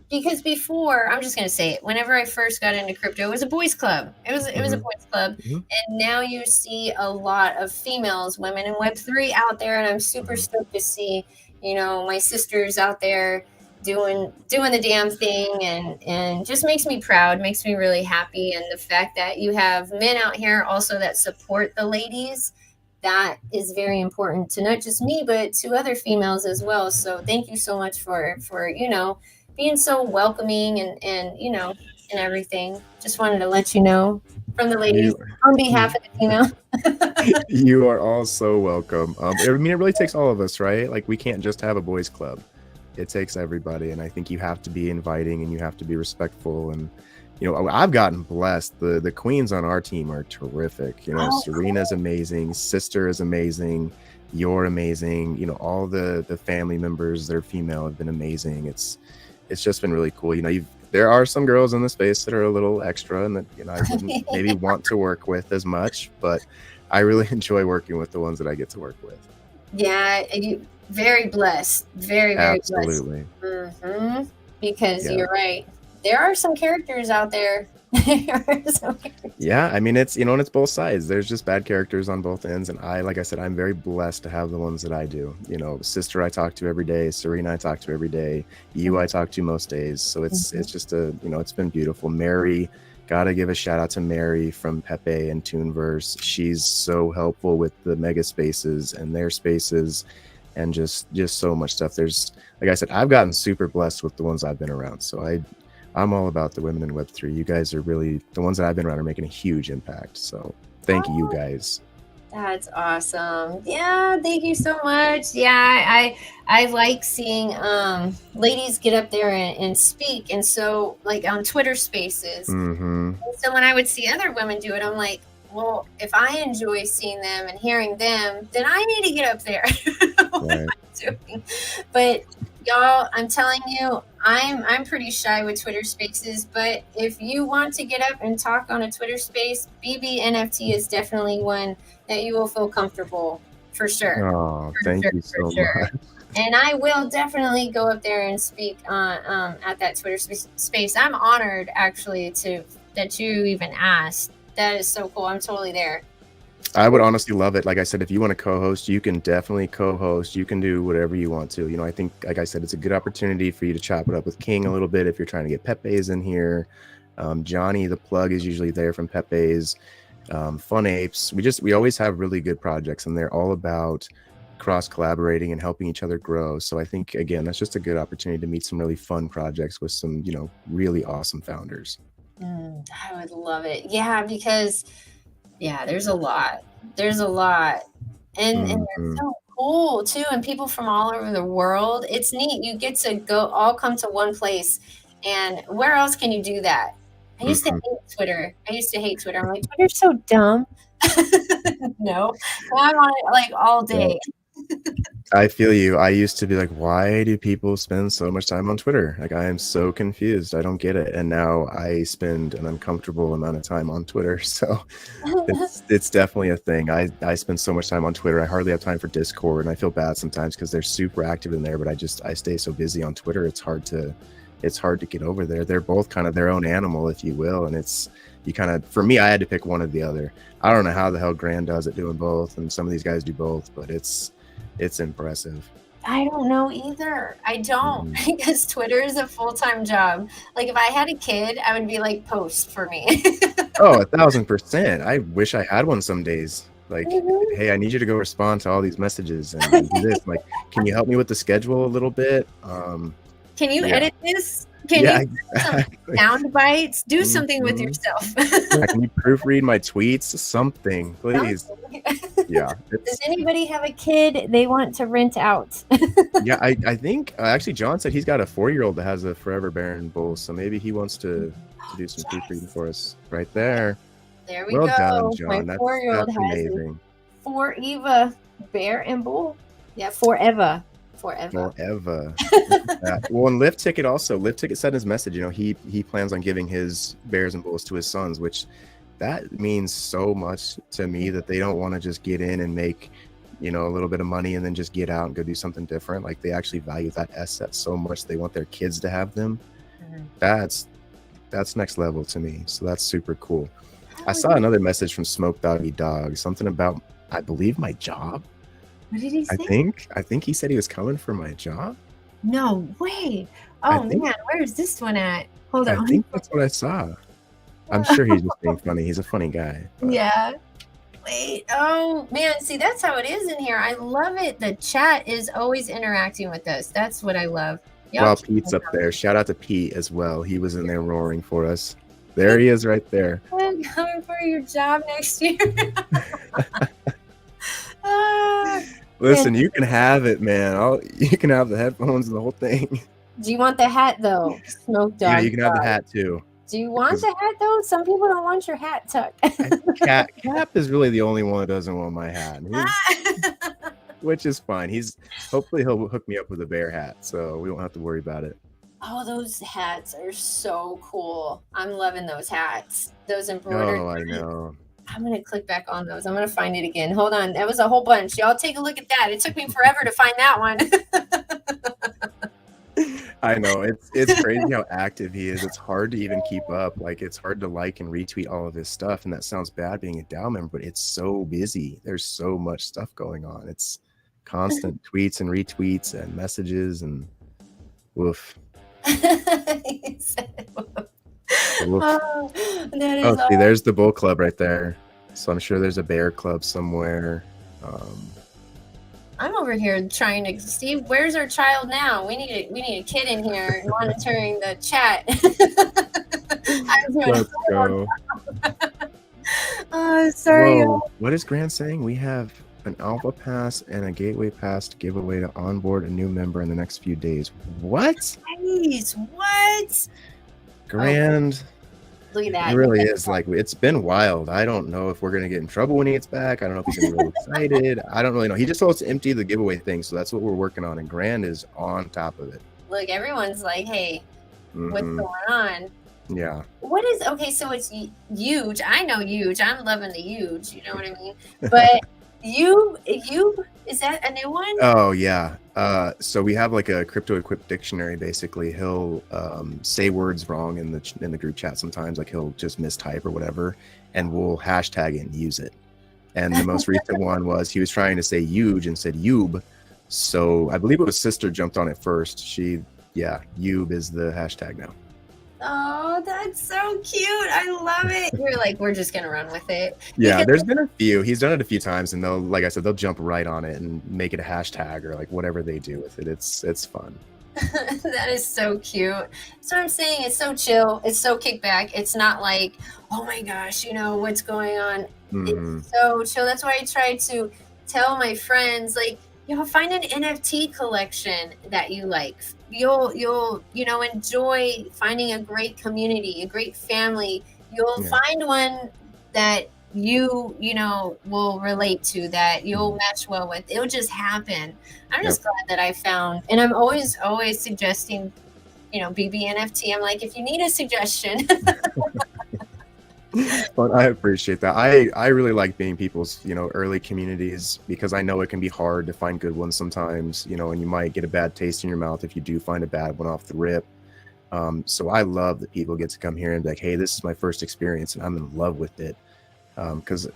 because before, I'm just gonna say it. Whenever I first got into crypto, it was a boys' club. It was a Mhm. boys' club, Mhm. and now you see a lot of females, women in Web3 out there, and I'm super Mhm. stoked to see, my sisters out there doing the damn thing, and just makes me proud, makes me really happy, and the fact that you have men out here also that support the ladies. That is very important to not just me, but to other females as well. So thank you so much for being so welcoming and everything. Just wanted to let you know from the ladies on behalf of the female. You are all so welcome. I mean, it really takes all of us, right? Like, we can't just have a boys' club. It takes everybody, and I think you have to be inviting and you have to be respectful. And I've gotten blessed. The queens on our team are terrific. Oh, Serena's amazing. Sister is amazing. You're amazing. All the family members that are female have been amazing. It's just been really cool. There are some girls in the space that are a little extra and that I wouldn't maybe want to work with as much, but I really enjoy working with the ones that I get to work with. Yeah, you very blessed, very Absolutely. blessed. Because Yeah. you're right. There are some characters out there. Yeah, I mean, it's and it's both sides. There's just bad characters on both ends, and like I said, I'm very blessed to have the ones that I do. Sister I talk to every day, Serena I talk to every day, you I talk to most days. So it's just it's been beautiful. Mary, gotta give a shout out to Mary from Pepe and Toonverse. She's so helpful with the mega spaces and their spaces, and just so much stuff. There's, like I said, I've gotten super blessed with the ones I've been around. So I'm all about the women in Web3. You guys are really, the ones that I've been around are making a huge impact. So thank you guys. That's awesome. Yeah, thank you so much. Yeah, I like seeing ladies get up there and speak, and so like on Twitter Spaces. Mm-hmm. And so when I would see other women do it, I'm like, well, if I enjoy seeing them and hearing them, then I need to get up there. What am Right. I doing? But y'all, I'm telling you, I'm pretty shy with Twitter Spaces. But if you want to get up and talk on a Twitter Space, BB NFT is definitely one that you will feel comfortable for sure. Oh, For thank sure, you for so sure. much. And I will definitely go up there and speak at that Twitter space. I'm honored actually to that you even asked. That is so cool. I'm totally there. I would honestly love it. Like I said, if you want to co-host, you can definitely co-host. You can do whatever you want to. You know, I think, like I said, it's a good opportunity for you to chop it up with King a little bit if you're trying to get Pepe's in here. Johnny, the plug, is usually there from Pepe's. Fun Apes. We always have really good projects, and they're all about cross collaborating and helping each other grow. So I think, again, that's just a good opportunity to meet some really fun projects with some, you know, really awesome founders. I would love it. Yeah, because yeah, there's a lot. There's a lot. And they're Mhm. so cool too. And people from all over the world. It's neat. You get to go all come to one place. And where else can you do that? I used to Mhm. hate Twitter. I used to hate Twitter. I'm like, Twitter's so dumb. No. I'm on it like all Yeah. day. I feel you. I used to be like, why do people spend so much time on Twitter? Like, I am so confused. I don't get it. And now I spend an uncomfortable amount of time on Twitter. So it's definitely a thing. I spend so much time on Twitter. I hardly have time for Discord, and I feel bad sometimes because they're super active in there, but I stay so busy on Twitter. It's hard to get over there. They're both kind of their own animal, if you will. And it's you kind of for me, I had to pick one or the other. I don't know how the hell Grand does it doing both, and some of these guys do both, but it's impressive. I don't know either. I don't Mhm. because Twitter is a full-time job. Like if I had a kid, I would be like post for me. Oh, 1,000%. I wish I had one some days. Like, Mhm. hey, I need you to go respond to all these messages and do this. Like, can you help me with the schedule a little bit? Can you Yeah. edit this? Can Yeah, you put some exactly. sound bites? Do something with Mhm. yourself. Yeah, can you proofread my tweets? Something, please. Something. Yeah, Does it's anybody have a kid they want to rent out? yeah, I think actually John said he's got a 4-year-old that has a Forever Baron bull, so maybe he wants to do some proofreading Yes. for us right there. There we Well done, go. My John. four-year-old That's has a amazing. Eva bear and bull. Yeah, forever. Forever. Forever. Well, and Lift Ticket also. Lift Ticket said in his message, you know, he plans on giving his bears and bulls to his sons, which that means so much to me that they don't want to just get in and make, you know, a little bit of money and then just get out and go do something different. Like they actually value that asset so much they want their kids to have them. Mhm. That's next level to me. So that's super cool. I saw another message from Smoke Doggy Dog, something about I believe my job. What did he I say? think he said he was coming for my job. No way. I Oh think man, where's this one at? Hold I on. think that's what I saw. I'm sure he's just being funny. He's a funny guy. But Yeah. Wait. Oh man, see that's how it is in here. I love it. The chat is always interacting with us. That's what I love. Y'all well, keep Pete's up there. Shout out to Pete as well. He was in there roaring for us. There he is right there. coming for your job next year. Ah, Listen, you can have it, man. You can have the headphones and the whole thing. do you want the hat though? Smoke dog. Yeah, you can have the hat too. Do you want 'Cause the hat though? Some people don't want your hat tucked. I think Cap is really the only one that doesn't want my hat. Which is fine. Hopefully he'll hook me up with a bear hat, so we won't have to worry about it. Oh, those hats are so cool. I'm loving those hats. Those embroidered. Oh, I know. I'm gonna click back on those. I'm gonna find it again. Hold on. That was a whole bunch. Y'all take a look at that. It took me forever to find that one. I know. It's crazy how active he is. It's hard to even keep up. Like it's hard to like and retweet all of his stuff. And that sounds bad being a DAO member, but it's so busy. There's so much stuff going on. It's constant tweets and retweets and messages and woof. Woof. Oh, that is Oh, see, awesome. there's the bull club right there. So I'm sure there's a bear club somewhere. I'm over here trying to see where's our child now. We need a kid in here monitoring the chat. I'm doing Let's go. Oh, sorry. Whoa, what is Grant saying? We have an alpha pass and a gateway pass to give away to onboard a new member in the next few days. What? Guys, what? Grand. Look at It that. really is like it's been wild. I don't know if we're gonna get in trouble when he gets back. I don't know if he's gonna be really excited. I don't really know. He just told us to empty the giveaway thing, so that's what we're working on. And Grand is on top of it. Look, everyone's like, hey, what's Mhm. going on? Yeah. What is okay? So it's huge. I know huge. I'm loving the huge. You know what I mean? But you is that a new one? Oh yeah. So we have like a crypto equipped dictionary. Basically, he'll say words wrong in the group chat sometimes. Like he'll just mistype or whatever, and we'll hashtag it and use it. And the most recent one was he was trying to say huge and said yube. So I believe it was Sister jumped on it first. Yube is the hashtag now. Oh, that's so cute. I love it. You're like, we're just gonna run with it. Yeah, there's been a few. He's done it a few times, and like I said, they'll jump right on it and make it a hashtag or like whatever they do with it. It's fun. That is so cute. So I'm saying it's so chill. It's so kickback. It's not like, oh my gosh, what's going on. Mhm. It's so chill. That's why I try to tell my friends, like, find an NFT collection that you like. You'll enjoy finding a great community, a great family. You'll find one that you will relate to, that you'll match well with. It'll just happen. I'm just glad that I found, and I'm always suggesting, BB NFT. I'm like, if you need a suggestion. But I appreciate that. I really like being people's early communities because I know it can be hard to find good ones sometimes, and you might get a bad taste in your mouth if you do find a bad one off the rip. So I love that people get to come here and be like, hey, this is my first experience and I'm in love with it. Because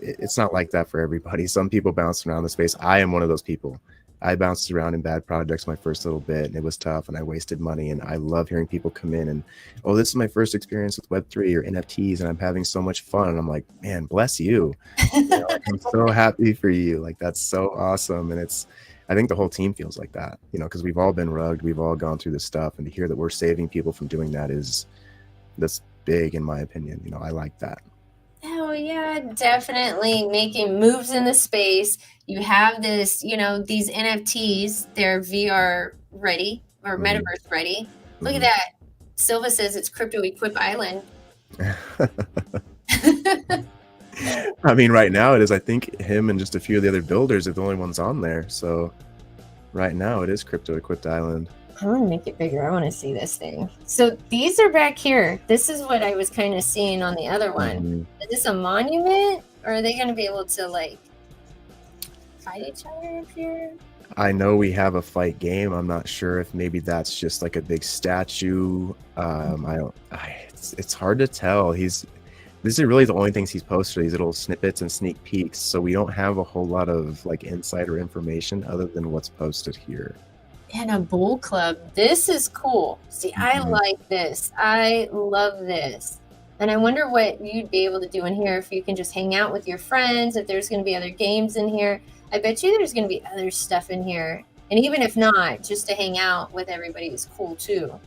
it's not like that for everybody. Some people bounce around the space. I am one of those people. I bounced around in bad projects my first little bit, and it was tough, and I wasted money. And I love hearing people come in and, oh, this is my first experience with Web3 or NFTs, and I'm having so much fun. And I'm like, man, bless you. I'm so happy for you. Like, that's so awesome. And I think the whole team feels like that, because we've all been rugged, we've all gone through this stuff, and to hear that we're saving people from doing that's big in my opinion. I like that. Oh yeah, definitely making moves in the space. You have this, these NFTs, they're VR ready or metaverse ready. Look at that. Silva says it's crypto equip island. I mean, right now it is. I think him and just a few of the other builders are the only ones on there. So right now it is crypto equipped island. I want to make it bigger. I want to see this thing. So these are back here. This is what I was kind of seeing on the other one. Is this a monument, or are they going to be able to like fight each other up here? I know we have a fight game. I'm not sure if maybe that's just like a big statue. It's hard to tell. These are really the only things he's posted, these little snippets and sneak peeks. So we don't have a whole lot of like insider information other than what's posted here. And a bull club. This is cool. See, I like this. I love this. And I wonder what you'd be able to do in here if you can just hang out with your friends, if there's going to be other games in here. I bet you there's going to be other stuff in here. And even if not, just to hang out with everybody is cool too.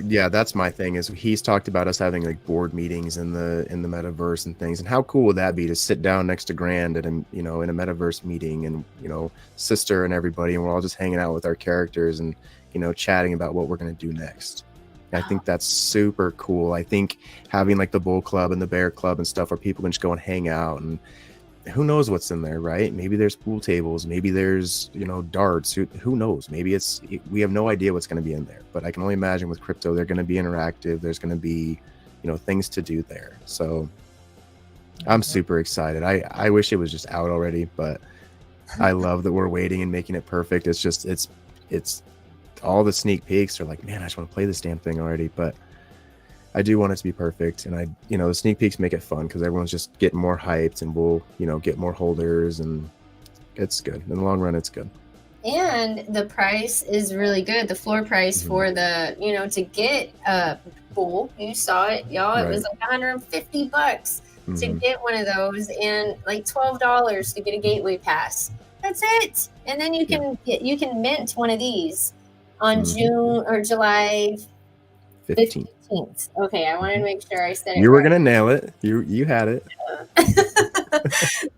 Yeah, that's my thing. Is he's talked about us having like board meetings in the metaverse and things, and how cool would that be to sit down next to Grand at in a metaverse meeting, and Sister and everybody, and we're all just hanging out with our characters and chatting about what we're gonna do next. And I think that's super cool. I think having like the Bull Club and the Bear Club and stuff where people can just go and hang out, and who knows what's in there, right? Maybe there's pool tables, maybe there's darts, who knows, maybe we have no idea what's going to be in there, but I can only imagine with crypto they're going to be interactive, there's going to be things to do there. So I'm super excited. I wish it was just out already, but I love that we're waiting and making it perfect. It's all the sneak peeks are like, man, I just want to play this damn thing already, but I do want it to be perfect. And the sneak peeks make it fun because everyone's just getting more hyped, and we'll, get more holders, and it's good. In the long run, it's good. And the price is really good. The floor price for the, to get a bull, you saw it, y'all. It was like $150 to get one of those, and like $12 to get a gateway pass. That's it. And then you can mint one of these on June or July 15th. 15th. Okay, I wanted to make sure I said it You were right. gonna nail it. You had it.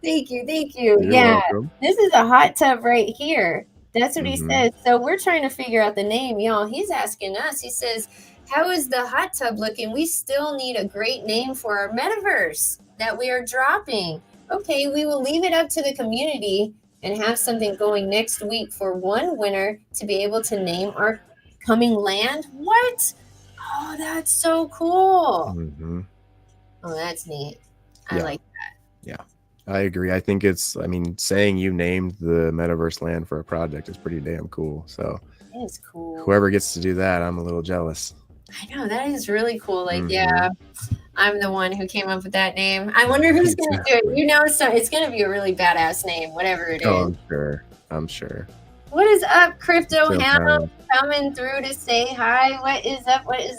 Thank you. You're Yeah, welcome. this is a hot tub right here. That's what he Mhm. says. So we're trying to figure out the name, y'all. He's asking us. He says, "How is the hot tub looking? We still need a great name for our metaverse that we are dropping." Okay, we will leave it up to the community and have something going next week for one winner to be able to name our coming land. What? Oh, that's so cool. Mhm. Oh, that's neat. I Yeah. like Yeah, I agree. I think I mean, saying you named the metaverse land for a project is pretty damn cool. So it. Is cool. whoever gets to do that, I'm a little jealous. I know that is really cool. Like, Mhm. yeah, I'm the one who came up with that name. I wonder who's going to do it. You know, so it's going to be a really badass name, whatever it is. Oh, I'm sure. What is up, Crypto So Hound? Coming through to say hi. What is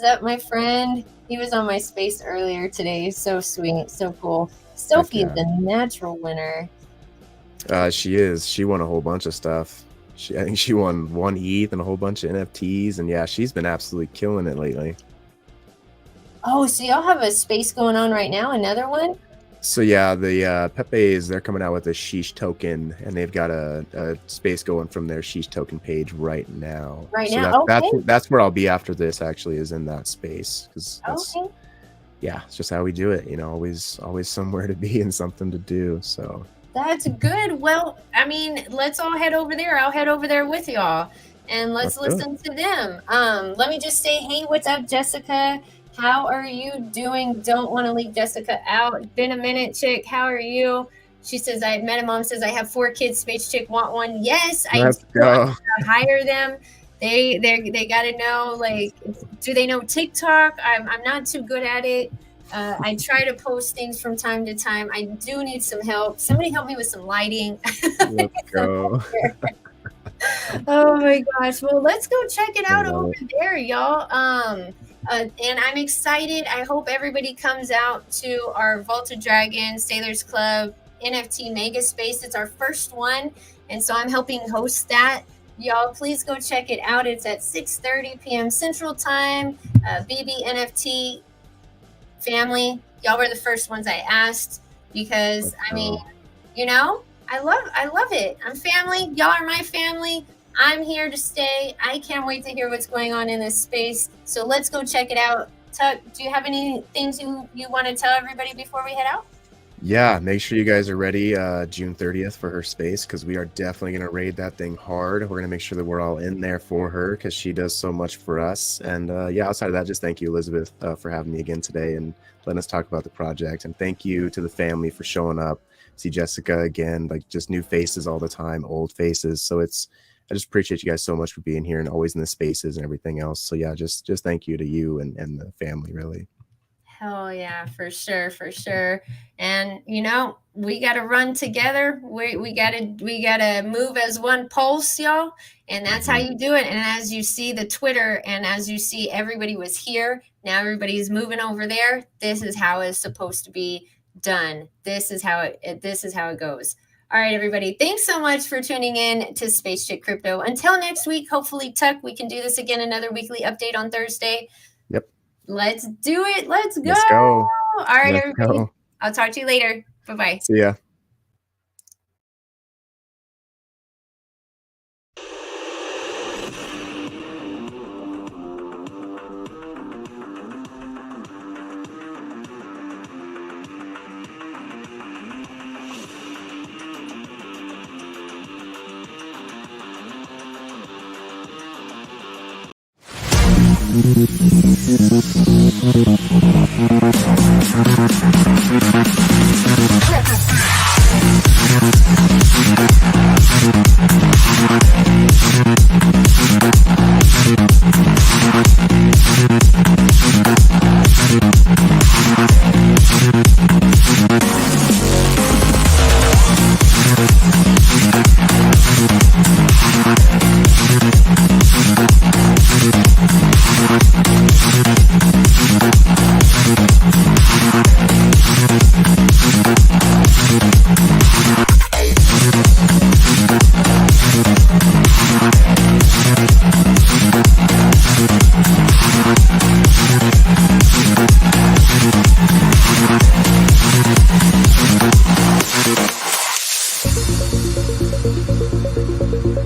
up, my friend? He was on my space earlier today. So sweet, so cool. Sophie is the natural winner. She is. She won a whole bunch of stuff. I think she won 1 ETH and a whole bunch of NFTs, and yeah, she's been absolutely killing it lately. Oh, so y'all have a space going on right now? Another one? So yeah, the Pepe's, they're coming out with a Sheesh token, and they've got a space going from their Sheesh token page right now. Right so now, that's where I'll be after this. Actually, is in that space because okay. Yeah, it's just how we do it. You know, always somewhere to be and something to do. So that's good. Well, I mean, let's all head over there. I'll head over there with y'all, and let's listen to them. Let me just say, hey, what's up, Jessica? How are you doing? Don't want to leave Jessica out. Been a minute, chick. How are you? She says, I met a mom says, I have 4 kids. Space chick want one. Yes, let's go. Hire them. They got to know, like, do they know TikTok? I'm not too good at it. I try to post things from time to time. I do need some help. Somebody help me with some lighting. Let's go. Oh my gosh. Well, let's go check it out over there, y'all. And I'm excited. I hope everybody comes out to our Volta Dragon Sailors Club NFT Mega Space. It's our first one, and so I'm helping host that. Y'all, please go check it out. It's at 6:30 p.m. Central Time. BB NFT family, y'all were the first ones I asked because I mean, you know, I love it. I'm family. Y'all are my family. I'm here to stay. I can't wait to hear what's going on in this space. So let's go check it out. Tuck, do you have any things you want to tell everybody before we head out? Yeah, make sure you guys are ready June 30th for her space because we are definitely going to raid that thing hard. We're going to make sure that we're all in there for her because she does so much for us. And yeah, outside of that, just thank you, Elizabeth, for having me again today and letting us talk about the project. And thank you to the family for showing up. See Jessica again, like just new faces all the time, old faces. So I just appreciate you guys so much for being here and always in the spaces and everything else. So yeah, just thank you to you and the family, really. Hell yeah, for sure. And you know, we got to run together. We got to move as one pulse, y'all. And that's how you do it. And as you see the Twitter and as you see everybody was here, now everybody's moving over there. This is how it's supposed to be done. This is how it goes. All right, everybody. Thanks so much for tuning in to Space Chick Crypto. Until next week, hopefully, Tuck, we can do this again, another weekly update on Thursday. Yep. Let's do it. Let's go. Let's go. All right, Let's everybody. go. I'll talk to you later. Bye-bye. See ya.